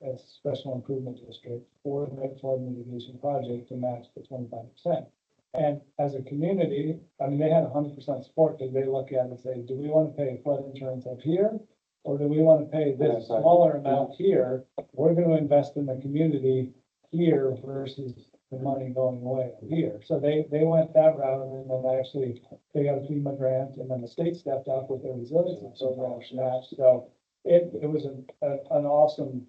a special improvement district for the flood mitigation project to match the 25%. And as a community, I mean, they had 100% support, because they look at it and say, do we want to pay flood insurance up here? Or do we want to pay this Yes, I- smaller amount here? We're going to invest in the community here versus the money going away here. So they went that route, and then actually they got a FEMA grant, and then the state stepped up with their resiliency program match. So it was an awesome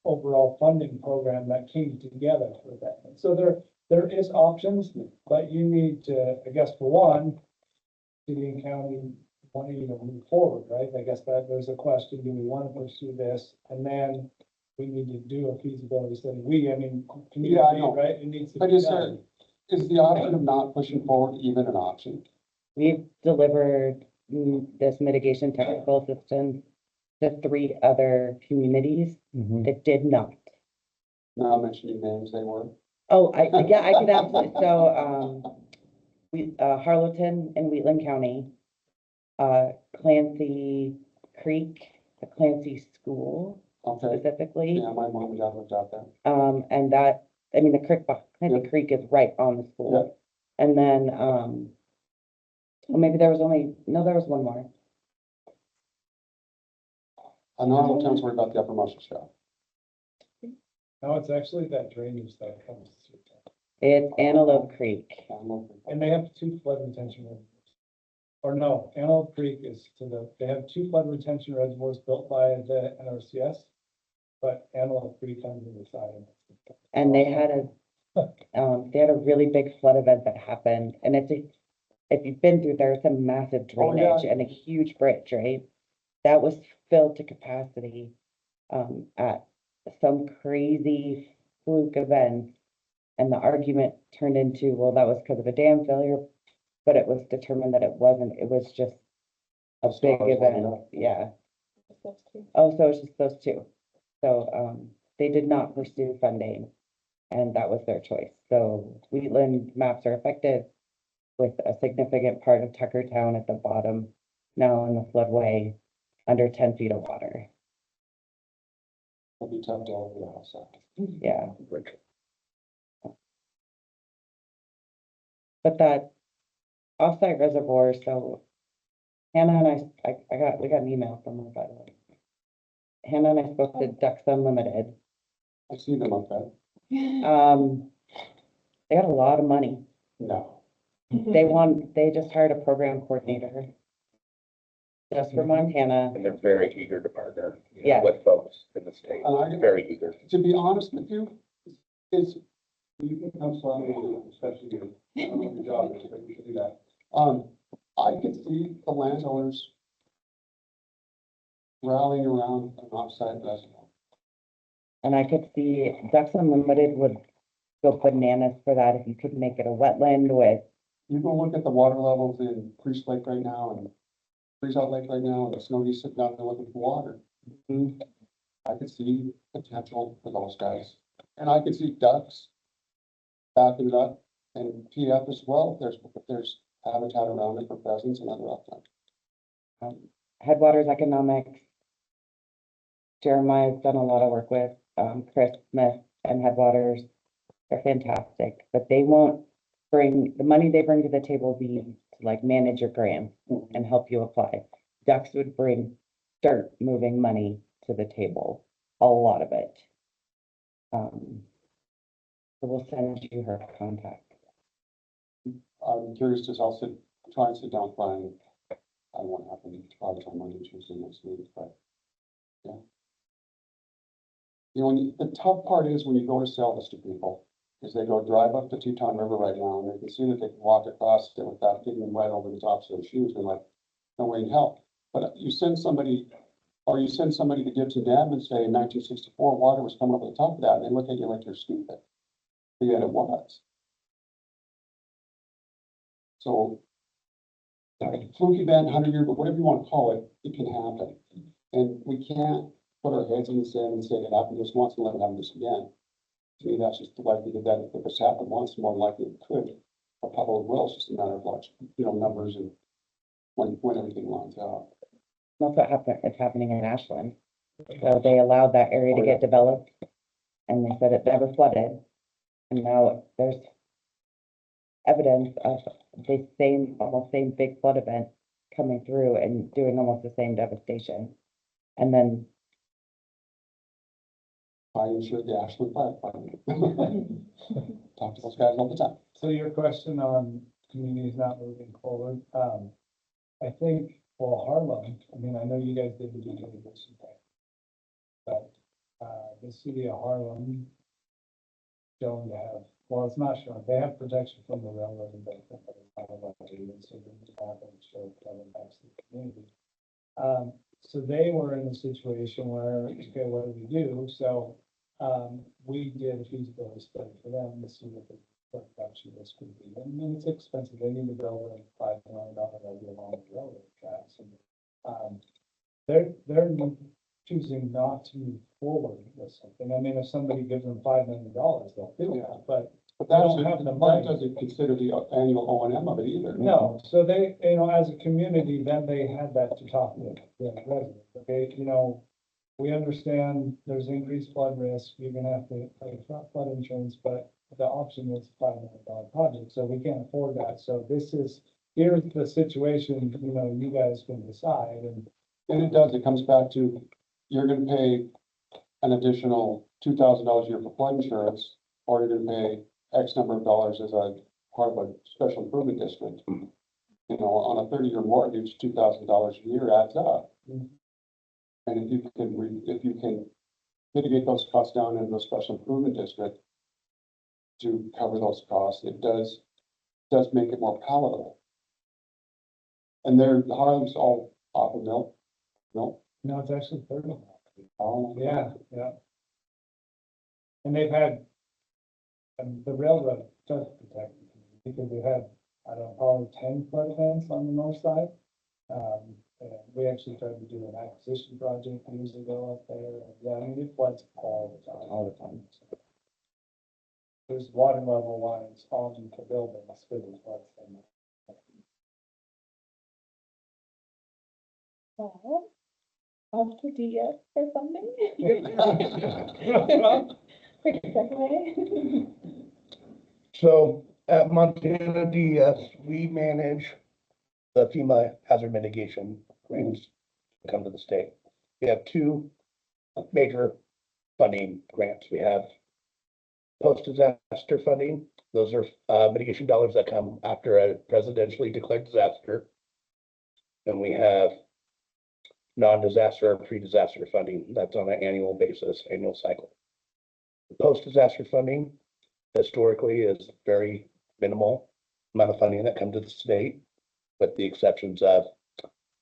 overall funding program that came together for that. So there is options, but you need to, I guess, for one, city and county want to even move forward, right? I guess that there's a question, do we want to pursue this? And then we need to do a feasibility study. I mean, Yeah, I community, know. right? It needs to But be is done. is the option of not pushing forward even an option? We've delivered this mitigation technical assistance to 3 other communities that did not. Not mentioning names, they were. Oh, yeah, I could absolutely, so, Harleton and Wheatland County, Clancy Creek, the Clancy School Okay, specifically. yeah, my mom and dad lived out there. And that, I mean, the creek, Clancy Yep. Creek is right on the school. And then, well, maybe there was there was one more. And Arnold Town's worried about the upper Marshall Shell. No, it's actually that drainage that comes through. It's Antelope Creek. And they have 2 flood retention reservoirs. Or no, Antelope Creek is they have 2 flood retention reservoirs built by the NRCS. But Antelope Creek comes in the side. And they had a really big flood event that happened, and if you've been through there, it's a massive Oh, yeah. drainage and a huge bridge, right? That was filled to capacity, at some crazy fluke event. And the argument turned into, well, that was because of a dam failure, but it was determined that it wasn't, it was just a The big stars lighting event, up. yeah. Oh, so it's just those 2. So, they did not pursue funding, and that was their choice. So Wheatland maps are affected with a significant part of Tuckertown at the bottom, now in the floodway, under 10 feet of water. It'll be tough to over the house. Yeah, but that offsite reservoir, so Hannah and we got an email from her, by the way. Hannah and I spoke to Ducks Unlimited. I see them up there. They got a lot of money. No. They just hired a program coordinator just for Montana. And they're very eager to partner, Yeah. with folks in the state, And very eager. To be honest with you, is, you can come slowly, especially you, I don't know what your job is, but you should do that. I could see the landowners rallying around an offsite reservoir. And I could see Ducks Unlimited would go bananas for that if you could make it a wetland with, You go look at the water levels in Priest Lake right now and Freeze Out Lake right now, and the Snowy sitting out there looking for water. I could see potential for those guys. And I could see ducks backing it up and PF as well. There's habitat around it for pheasants and other upland. Headwaters Economics. Jeremiah's done a lot of work with, Chris Smith and Headwaters. They're fantastic, but they won't bring, the money they bring to the table will be to like manage your grants and help you apply. Ducks would bring dirt moving money to the table, a lot of it. So we'll send you her contact. I'm curious to, try and sit down with Brian. I don't want to happen probably on Monday, Tuesday next week, but yeah. You know, the tough part is when you go to sell this to people, is they go drive up the Teton River right now and they can see that they can walk across it without getting wet over the tops of their shoes. They're like, no way in hell. But you send somebody to Gibson Dam and say in 1964, water was coming over the top of that, and they look at you like you're stupid. But yet it was. So, fluky event, 100-year, but whatever you want to call it, it can happen. And we can't put our heads in the sand and say it happened just once and let it happen just again. To me, that's just the likelihood that if it's happened once, more likely it could. Or probably will, it's just a matter of like, numbers and when everything lines out. That's what happened, it's happening in Ashland. So they allowed that area to Oh, yeah. get developed, and they said it never flooded. And now there's evidence of the almost same big flood event coming through and doing almost the same devastation. And then, I insured the Ashland Fire Department. Talk to those guys all the time. So your question on communities not moving forward, I think, well, Harlem, I mean, I know you guys did the due diligence thing. But, the city of Harlem shown to have, well, it's not shown, they have protection from the railroad embankment, but it's not about it, and so they haven't showed that impacts the community. So they were in a situation where, okay, what do we do? So, we did a feasibility study for them to see what production this could be. And then it's expensive. They need to build a $5 million levy along the railroad tracks. And, they're choosing not to move forward with something. I mean, if somebody gives them $5 million, they'll do Yeah. it, but But They that don't have the money. doesn't consider the annual O and M of it either. no, so they, as a community, then they had that to talk with the residents, okay, we understand there's increased flood risk, you're gonna have to pay flood insurance, but the option is $5 million project, so we can't afford that, so here's the situation, you guys can decide, and It comes back to, you're gonna pay an additional $2,000 a year for flood insurance, or you're gonna pay X number of dollars as a part of a special improvement district. On a 30-year mortgage, $2,000 a year adds up. Mhm. And if you can mitigate those costs down in the special improvement district to cover those costs, it does make it more palatable. And Harlem's all off of milk, no, it's actually 30. oh, Yeah. And they've had, the railroad does protect them, because they had, I don't know, probably 10 flood events on the north side. And we actually tried to do an acquisition project years ago up there, and yeah, I mean, it floods all the time. There's water level lines on the buildings for the floods. Well, off to DS or something? Quick segue. So at Montana DS, we manage the FEMA hazard mitigation grants that come to the state. We have two major funding grants. We have post-disaster funding. Those are mitigation dollars that come after a presidentially declared disaster. And we have non-disaster or pre-disaster funding. That's on an annual basis, annual cycle. The post-disaster funding historically is very minimal amount of funding that comes to the state, with the exceptions of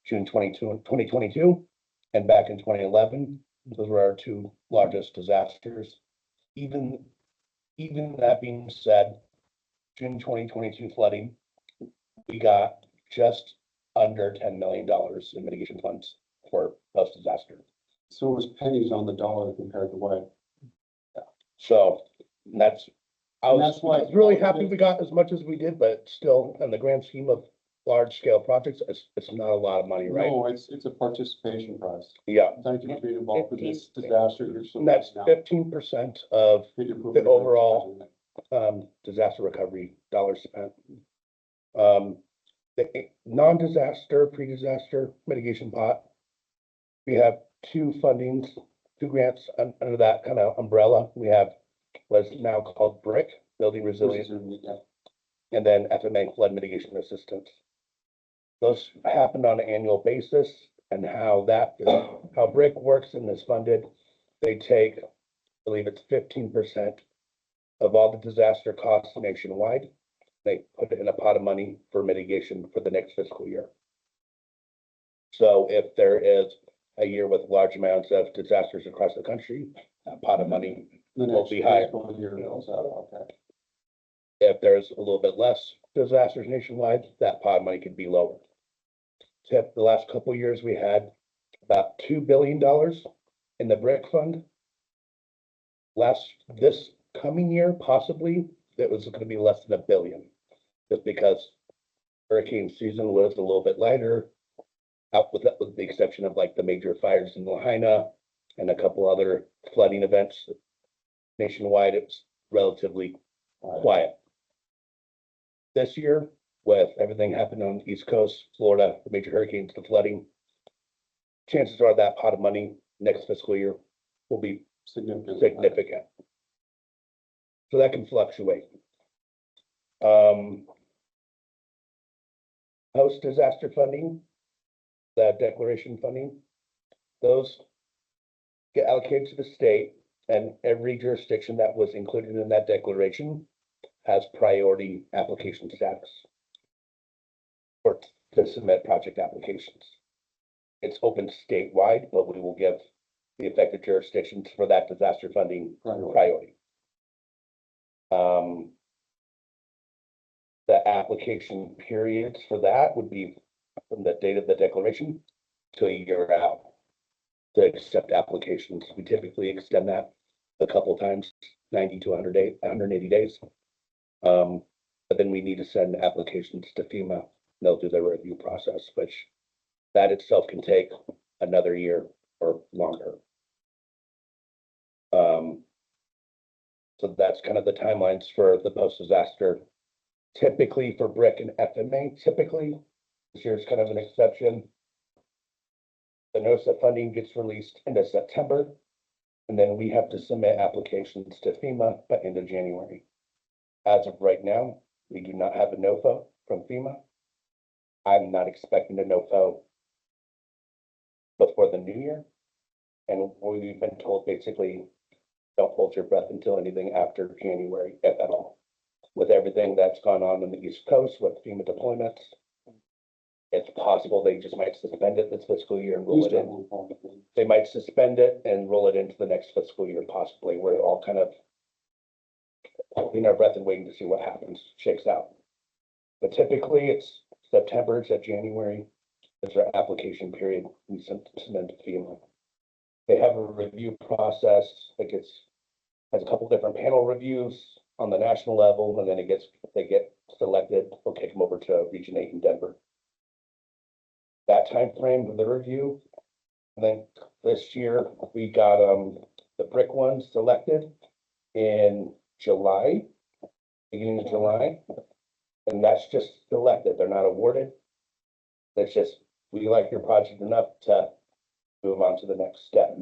June 2022, and back in 2011. Those were our two largest disasters. Even that being said, June 2022 flooding, we got just under $10 million in mitigation funds for post-disaster. so it was pennies on the dollar compared to what. So that's, I And was that's why- really happy we got as much as we did, but still, in the grand scheme of large scale projects, it's not a lot of money, right? No, it's a participation price. Yeah, Thank you for being involved with this disaster. and that's 15% of the overall disaster recovery dollars spent. The non-disaster, pre-disaster mitigation pot. We have two fundings, two grants under that kind of umbrella. We have what's now called BRIC, Building Resilience, and then FMA, Flood Mitigation Assistance. Those happen on an annual basis, and how BRIC works and is funded, they take, I believe it's 15% of all the disaster costs nationwide. They put it in a pot of money for mitigation for the next fiscal year. So if there is a year with large amounts of disasters across the country, that pot of money will be higher. Okay. If there's a little bit less disasters nationwide, that pot of money could be lower. Except the last couple of years, we had about $2 billion in the BRIC fund. This coming year, possibly, it was going to be less than $1 billion, just because hurricane season was a little bit lighter, with the exception of like the major fires in Lahaina and a couple other flooding events nationwide. It was relatively quiet. This year, with everything happening on the East Coast, Florida, the major hurricanes, the flooding, chances are that pot of money next fiscal year will be significant. So that can fluctuate. Post-disaster funding, the declaration funding, those get allocated to the state, and every jurisdiction that was included in that declaration has priority application status or to submit project applications. It's open statewide, but we will give the affected jurisdictions for that disaster funding priority. The application periods for that would be from the date of the declaration to a year out to accept applications. We typically extend that a couple times, 90 to 180 days. But then we need to send applications to FEMA. They'll do their review process, which that itself can take another year or longer. So that's kind of the timelines for the post-disaster. Typically for BRIC and FMA, this year's kind of an exception. The notice of funding gets released into September, and then we have to submit applications to FEMA by end of January. As of right now, we do not have a NOFO from FEMA. I'm not expecting a NOFO before the new year. And we've been told basically, don't hold your breath until anything after January, if at all. With everything that's gone on the East Coast with FEMA deployments, it's possible they just might suspend it this fiscal year and roll it in. They might suspend it and roll it into the next fiscal year, possibly. We're all kind of holding our breath and waiting to see what happens, shakes out. But typically it's September to January is our application period. We submit to FEMA. They have a review process that has a couple different panel reviews on the national level, and then they get selected. They'll take them over to Region 8 in Denver. That time frame of the review. And then this year we got the BRIC ones selected in July, beginning of July. And that's just selected. They're not awarded. That's just, we like your project enough to move on to the next step.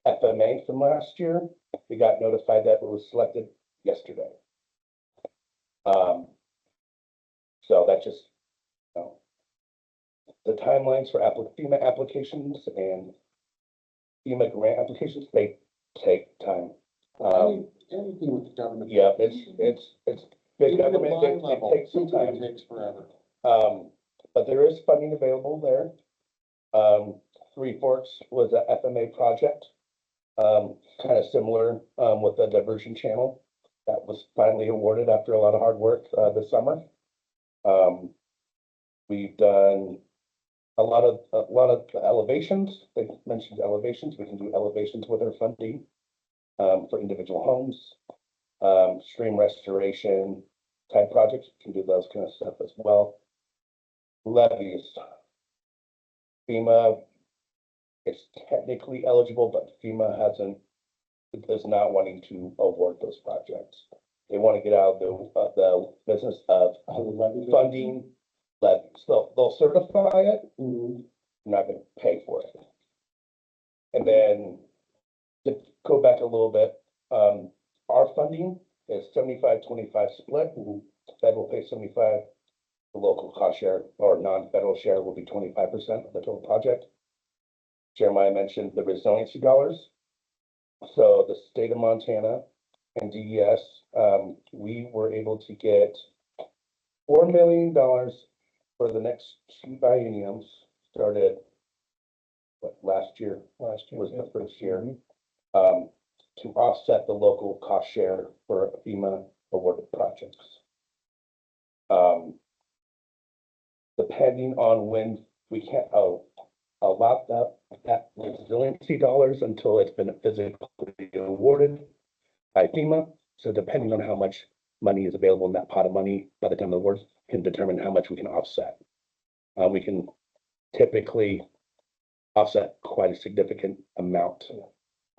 FMA from last year, we got notified that it was selected yesterday. So that just, you know, the timelines for FEMA applications and FEMA grant applications, they take time. Anything with the government. Yeah, it's big government, it takes some time. It takes forever. But there is funding available there. Three Forks was a FMA project, kind of similar, with the diversion channel that was finally awarded after a lot of hard work, this summer. We've done a lot of elevations. They mentioned elevations. We can do elevations with our funding, for individual homes, stream restoration type projects. We can do those kind of stuff as well. Levies. FEMA is technically eligible, but FEMA is not wanting to award those projects. They want to get out of the business of funding levies. They'll certify it, they're not going to pay for it. And then to go back a little bit, our funding is 75-25 split. Federal pays 75. The local cost share or non-federal share will be 25% of the total project. Jeremiah mentioned the resiliency dollars. So the state of Montana and DES, we were able to get $4 million for the next 2 bienniums. Started last year was the first year, to offset the local cost share for FEMA awarded projects. Depending on when we can't allot that resiliency dollars until it's been physically awarded by FEMA. So depending on how much money is available in that pot of money by the time of the awards can determine how much we can offset. We can typically offset quite a significant amount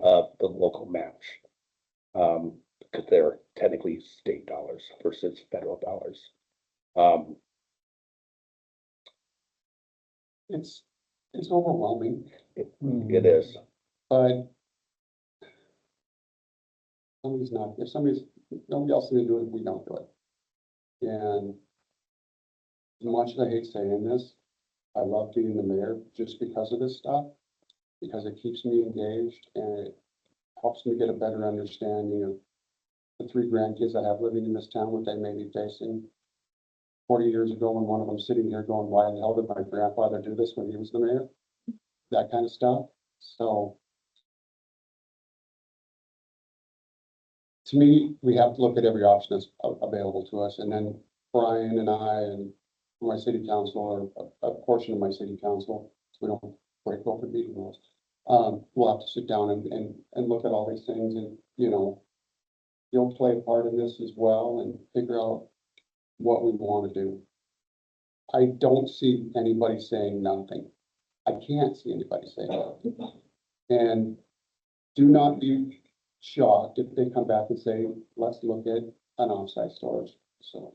of the local match, because they're technically state dollars versus federal dollars. It's overwhelming, It is. but if nobody else is gonna do it, we don't do it. And as much as I hate saying this, I love being the mayor just because of this stuff. because it keeps me engaged and it helps me get a better understanding of the three grandkids I have living in this town, what they may be facing. 40 years ago, when one of them sitting here going, why the hell did my grandfather do this when he was the mayor? That kind of stuff. So to me, we have to look at every option that's available to us. And then Brian and I and my city council, or a portion of my city council, so we don't break open meeting rules. We'll have to sit down and look at all these things and, you know, you'll play a part in this as well and figure out what we want to do. I don't see anybody saying nothing. I can't see anybody saying nothing. And do not be shocked if they come back and say, let's look at an offsite storage. So,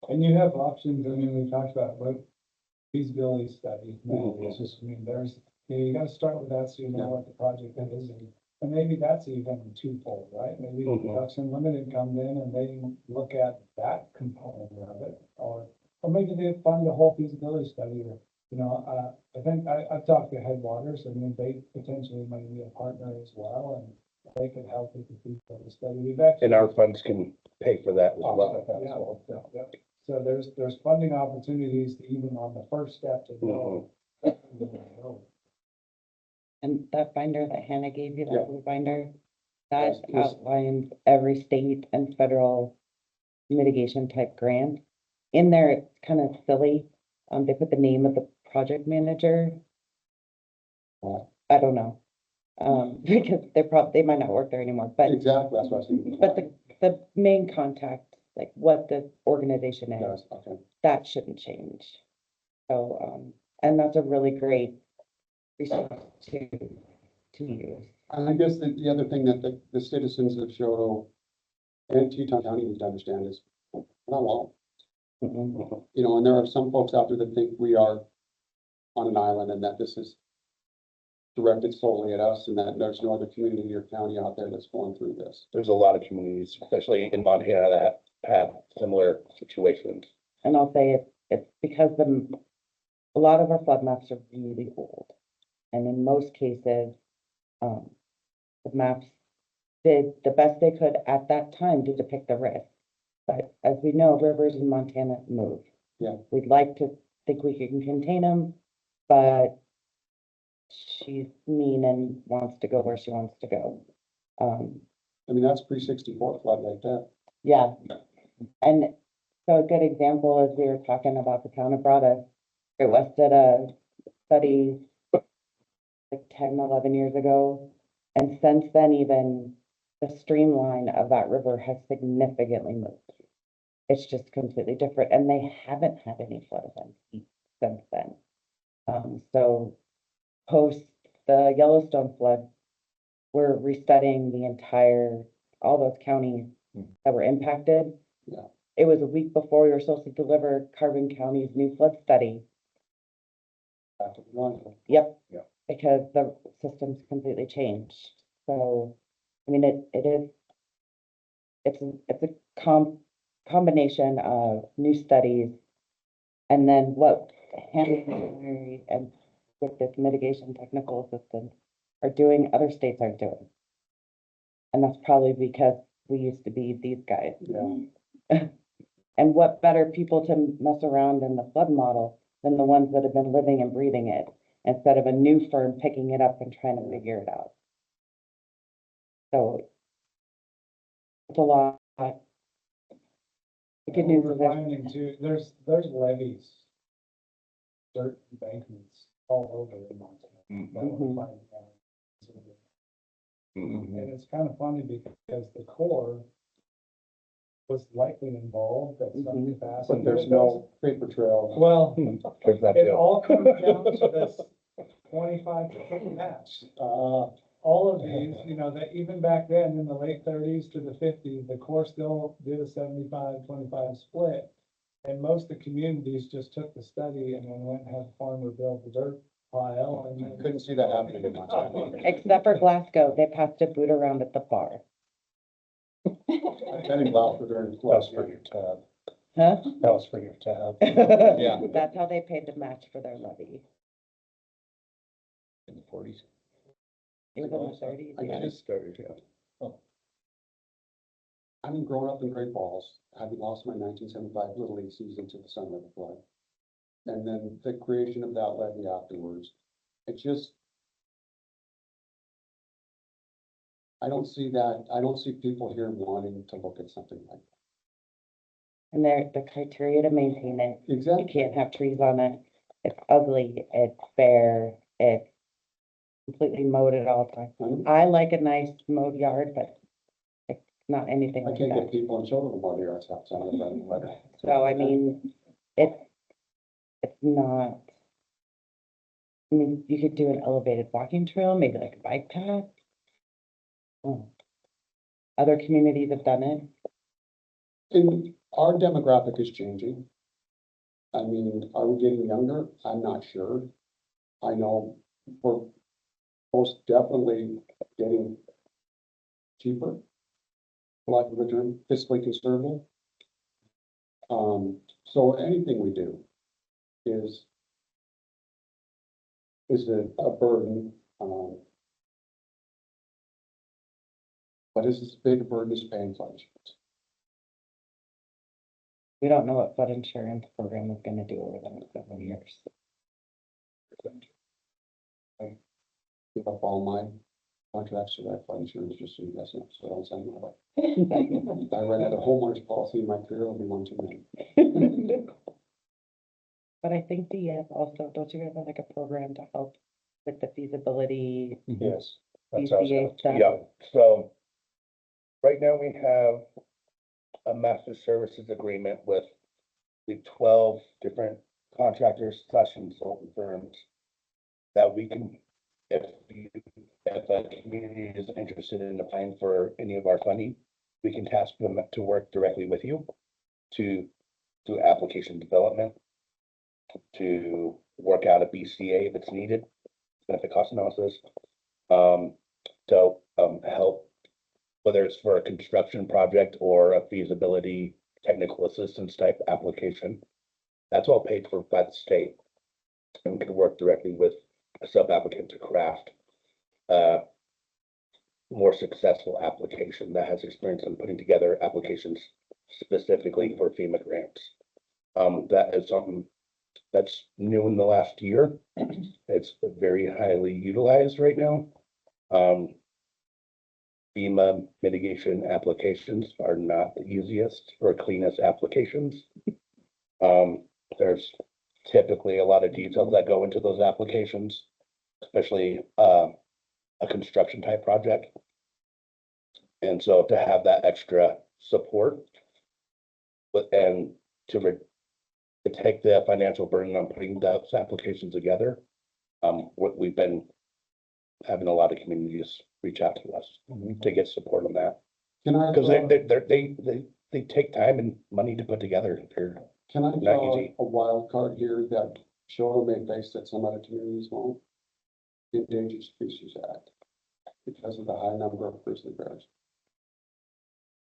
And you have options, I mean, we talked about what feasibility study, it's just, I mean, there's, you gotta start with that so you know what the project is. And maybe that's even twofold, right? Maybe Mhm. Ducks Unlimited comes in and they look at that component of it, or maybe they fund the whole feasibility study, or, you know, I think I've talked to Headwaters, I mean, they potentially might be a partner as well, and they could help with the feasibility study. We've actually. And our funds can pay for that as well. Yeah. So there's funding opportunities to even on the first step to go. And that binder that Hannah gave you, Yeah. that blue binder, that Yes. outlines every state and federal mitigation type grant. In there, it's kind of silly, they put the name of the project manager. Why? I don't know, because they might not work there anymore, but, exactly, that's what I was thinking. but the main contact, like what the organization is, Yes, okay. that shouldn't change. So, and that's a really great resource to use. And I guess the other thing that the citizens of Choteau and Teton County need to understand is, we're not alone. Mhm. You know, and there are some folks out there that think we are on an island and that this is directed solely at us and that there's no other community or county out there that's going through this. There's a lot of communities, especially in Montana, that have similar situations. And I'll say it's because a lot of our flood maps are really old. And in most cases, the maps did the best they could at that time to depict the risk. But as we know, rivers in Montana move. Yeah. We'd like to think we can contain them, but she's mean and wants to go where she wants to go. I mean, that's pre-64 flood right there. Yeah. And so a good example is we were talking about the town of Broadus. Great West did a study like 10, 11 years ago. And since then, even the streamline of that river has significantly moved. It's just completely different, and they haven't had any flood events since then. So post the Yellowstone flood, we're restudying all those counties that were impacted. Yeah. It was a week before we were supposed to deliver Carbon County's new flood study. Back to the line. Yep. Yeah. Because the system's completely changed. So, I mean, it's a combination of new studies and then what Henry and with this mitigation technical assistance are doing, other states aren't doing. And that's probably because we used to be these guys. Yeah. And what better people to mess around in the flood model than the ones that have been living and breathing it, instead of a new firm picking it up and trying to figure it out. So it's a lot. The good news We're is there's finding too, there's levees, dirt embankments all over in Montana. that we're Mhm. finding out. Mhm. And it's kind of funny because the Corps was likely involved at some Mhm. capacity. But there's no paper trail. Well, There's that it deal. all comes down to this 25% match. All of these, you know, that even back then in the late 30s to the 50s, the Corps still did a 75-25 split. And most of the communities just took the study and then went and had the farmer build the dirt pile and then. Couldn't see that happening in Montana. except for Glasgow, they passed a boot around at the bar. I've been in Gloucester during the flood. for your tab. Huh? That was for your tab. Yeah. That's how they paid the match for their levy. in the forties. It was in the thirties, I yeah. just- Started, yeah. Having grown up in Great Falls, having lost my 1975 Little League season to the Sun River flood, and then the creation of that levy afterwards, it just, I don't see people here wanting to look at something like And the criteria to maintain it, that. you Exactly. can't have trees on it. It's ugly, it's bare, it's completely mowed at all times. I like a nice mowed yard, but it's not anything I like can't get that. people in Choteau to mow their yards outside of the running letter. So I mean, it's not. I mean, you could do an elevated walking trail, maybe like a bike path. Oh. Other communities have done it. And our demographic is changing. I mean, are we getting younger? I'm not sure. I know we're most definitely getting cheaper, for lack of a term, fiscally conservative. So anything we do is a burden, but is as big a burden as paying flood insurance. We don't know what flood insurance program is gonna do over the next several years. Give up all my contracts to that flood insurance, just so you guys know, so I don't sound like. If I ran out of homeowners policy in my career, it'll be one too many. But I think DF also, don't you have like a program to help with the feasibility? Yes. that's what I was BCA gonna- stuff. Yeah, so right now we have a master services agreement with the 12 different contractors slash consultant firms that we can, if a community is interested in applying for any of our funding, we can task them to work directly with you to do application development, to work out a BCA if it's needed, benefit cost analysis, to help, whether it's for a construction project or a feasibility technical assistance type application. That's all paid for by the state. And we can work directly with a sub-applicant to craft a more successful application that has experience in putting together applications specifically for FEMA grants. That is something that's new in the last year. It's very highly utilized right now. FEMA mitigation applications are not the easiest or cleanest applications. There's typically a lot of details that go into those applications, especially a construction type project. And so to have that extra support, and to take the financial burden on putting those applications together, we've been having a lot of communities reach out to us to get support on that. Can I, Because they take time and money to put together. can I not draw easy. a wild card here that Choteau may face that some other communities won't? The Endangered Species Act, because of the high number of grizzly bears.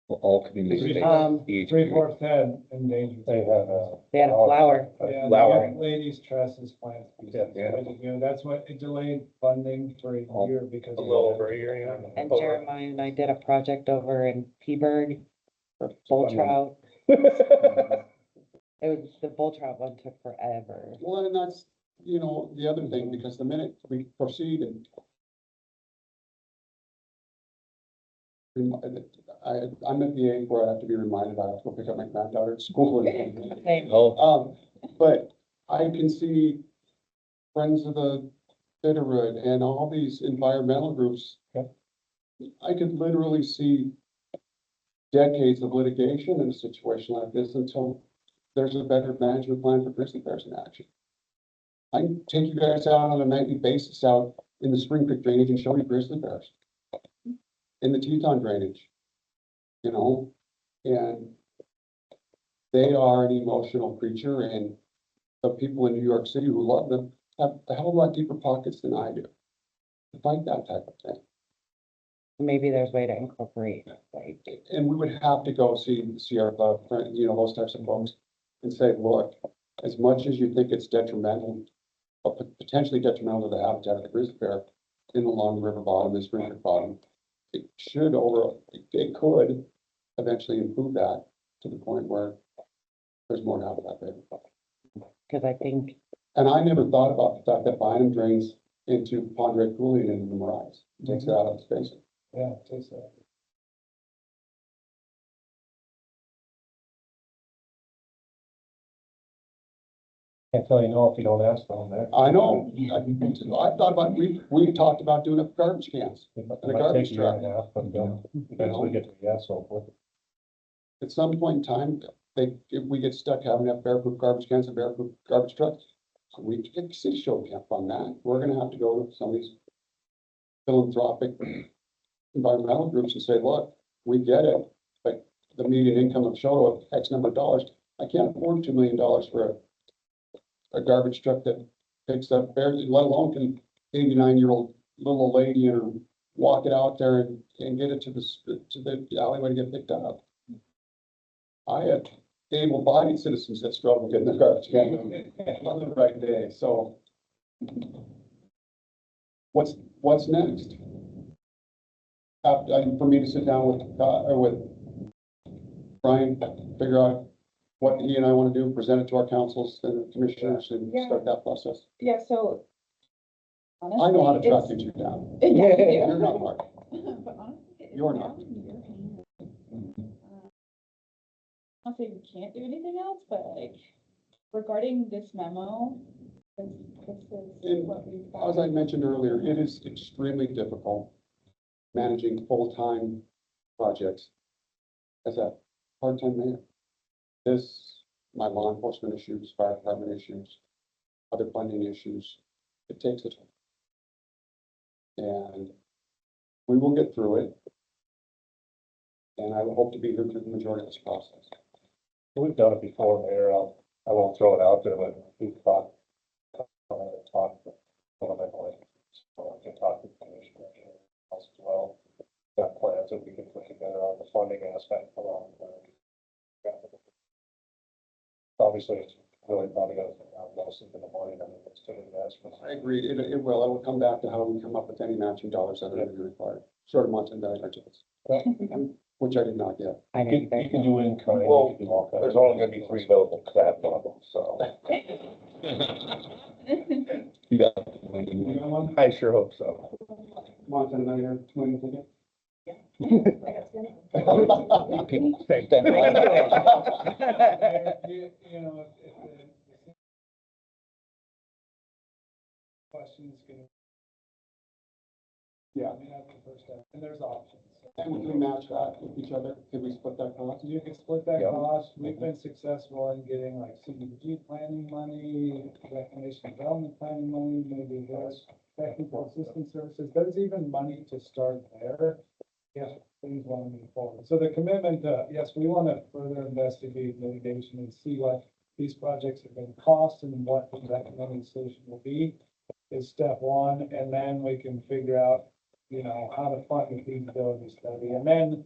Well, all communities. each- 3/4 head endangered. They have, They had a flower. Yeah, Flowering. the ladies tresses plant species. Yeah. You know, that's what, it delayed funding for a Oh. year because. a little over a year, yeah. And Jeremiah and I did a project over in Peaburg for bull fun one. trout. It was, the bull trout one took forever. Well, and that's, you know, the other thing, because the minute we proceed and I'm at the age where I have to be reminded I have to go pick up my granddaughter at school. Same. Oh, But I can see Friends of the Bitterroot and all these environmental groups. Yep. I could literally see decades of litigation in a situation like this until there's a better management plan for grizzly bears in action. I can take you guys out on a nightly basis out in the Spring Creek drainage and show you grizzly bears. In the Teton drainage, you know, and they are an emotional creature, and the people in New York City who love them have a hell of a lot deeper pockets than I do to fight that type of thing. Maybe there's a way to incorporate, like, And we would have to go see the Sierra Club, you know, those types of folks and say, look, as much as you think it's detrimental potentially detrimental to the habitat of the grizzly bear in the long river bottom, the spring creek bottom. It it could eventually improve that to the point where there's more habitat there. Cause I think, And I never thought about the fact that Bynum drains into Pond Red Coulee and into the Morais, takes it out of its basin. Yeah, it takes that. Can't tell you no if you don't ask them there. I know, I thought about, we talked about doing up garbage cans. It And a garbage truck. half, but eventually get to the yes, hopefully. At some point in time, if we get stuck having to have bear-proof garbage cans and bear-proof garbage trucks, we can, city show can't fund that. We're gonna have to go to some of these philanthropic environmental groups and say, look, we get it, but the median income of Choteau of X number of dollars, I can't afford $2 million for a garbage truck that picks up bears, let alone can 89-year-old little old lady and walk it out there and get it to the alleyway to get picked up. I have able-bodied citizens that struggle getting their garbage can on the right day, so. What's next? For me to sit down with Brian, figure out what he and I want to do, present it to our councils and commissioners and start that process. Yeah, so. I know how to honestly, track it's- you two down. Yeah, you do. You're not hard. But honestly, it's You're now not. in your hands. Not saying we can't do anything else, but like regarding this memo, this is And what we've got. As I mentioned earlier, it is extremely difficult managing full-time projects as a part-time mayor. This, my law enforcement issues, fire department issues, other funding issues, it takes a time. And we will get through it. And I hope to be here through the majority of this process. We've done it before, Mayor. I won't throw it out there, but we've talked with one of my clients. So I can talk with the commissioner as well. Got plans that we can put together on the funding aspect along. Obviously, it's really probably going to have most of the money. I mean, it's still investment. I agree. It will. It'll come back to how we come up with any matching dollars that are going to be required. Short of months and value budgets, which I did not get. I know you guys. You can do in kind. Well, you can do all kinds. There's only gonna be 3 available to that level, so. You got You got one? I sure hope so. Want another twin ticket? Thank You know, if the questions can. Yeah. I mean, that's the first step, and there's options. And we can match that with each other. Can we split that cost? You can split that Yeah. cost. We've been successful in getting like CDBG planning money, reclamation development planning money, maybe there's technical assistance services. There's even money to start there. If things want to move forward. So the commitment, yes, we want to further investigate mitigation and see what these projects are going to cost and what the recommended solution will be is step one. And then we can figure out, you know, how to fund the feasibility study. And then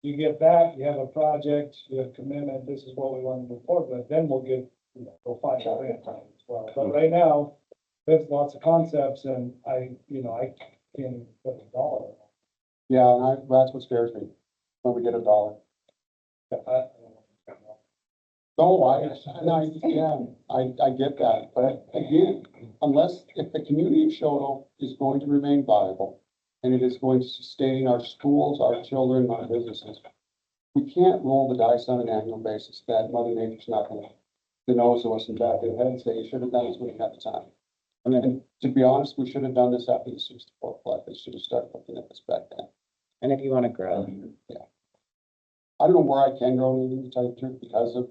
you get that, you have a project, you have commitment, this is what we want to move forward with, then we'll get, you know, we'll find a grant time as well. But right now, there's lots of concepts and I can't put a dollar. Yeah, and that's what scares me, when we get $1. I get that, but again, if the community of Choteau is going to remain viable, and it is going to sustain our schools, our children, our businesses, we can't roll the dice on an annual basis that Mother Nature's not gonna, the nose of us and back their head and say, you should have done this when you had the time. And to be honest, we should have done this after the 64 flood, they should have started looking at this back then. And if you want to grow, I don't know where I can grow anything, to tell you the truth, because of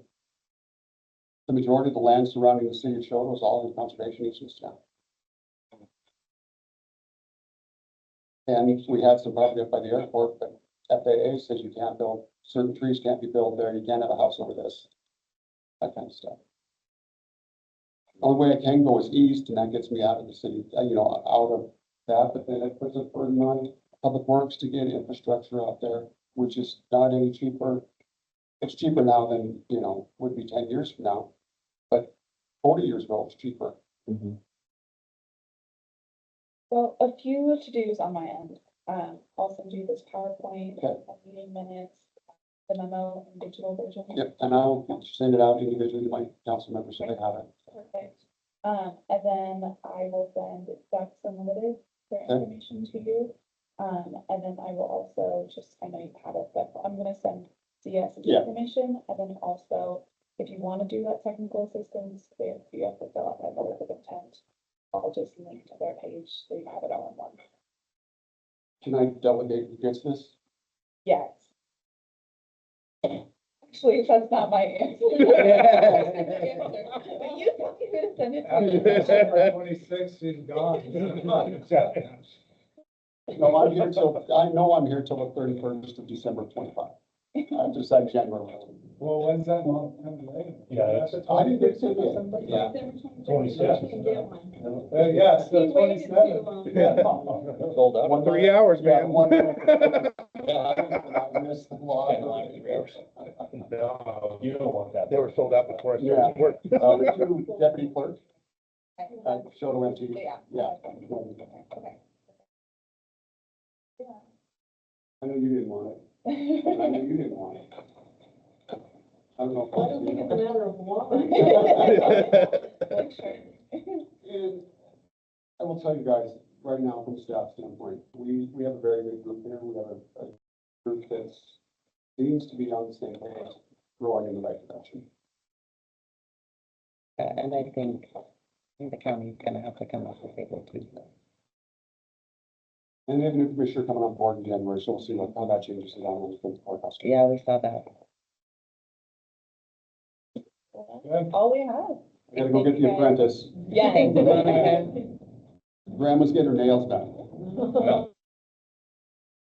the majority of the land surrounding the city of Choteau is all in conservation easements now. And we had some property up by the airport, but FAA says you can't build, certain trees can't be built there, you can't have a house over this. That kind of stuff. Only way I can go is east, and that gets me out of the city, out of that, but then it puts a burden on public works to get infrastructure out there, which is not any cheaper. It's cheaper now than, would be 10 years from now, but 40 years ago, it's cheaper. Well, a few to-dos on my end. I'll send you this PowerPoint, Okay. meeting minutes, the memo in digital version. Yep, and I'll send it out individually to my council members so they have it. Perfect. And then I will send Ducks Unlimited their Okay. information to you. And then I will also just, I know you have it, but I'm gonna send DS Yeah. information. And then also, if you wanna do that technical assistance, if you have to fill out that letter of intent, I'll just link to their page so you have it all in one. Can I delegate who gets this? Yes. Actually, that's not my answer. But you tell me who to send it After to. December 26th, she's gone. No, I'm here till, I know I'm here till the 31st of December 25. I've decided January. Well, when's that long? Yeah, That's I didn't get to it. Yeah. Yes, the He waited 27th. Sold out. 3 hours, Yeah, man. one. I missed the lot. No, You don't want that. they were sold out before I Yeah. started work. The two deputy clerk, Choteau empty. Yeah. Yeah. Okay. I know you didn't want it. I know you didn't want it. I don't know. I don't think it's a matter of want. And I will tell you guys, right now, from staff standpoint, we have a very good group here. We have a group that seems to be on the same page, growing in the right direction. And I think the county's gonna have to come up with a too. And we have a new commissioner coming on board in January, so we'll see how that changes it on the courthouse. Yeah, we saw that. All we have. We gotta go get the apprentice. Yeah. Grandma's getting her nails done.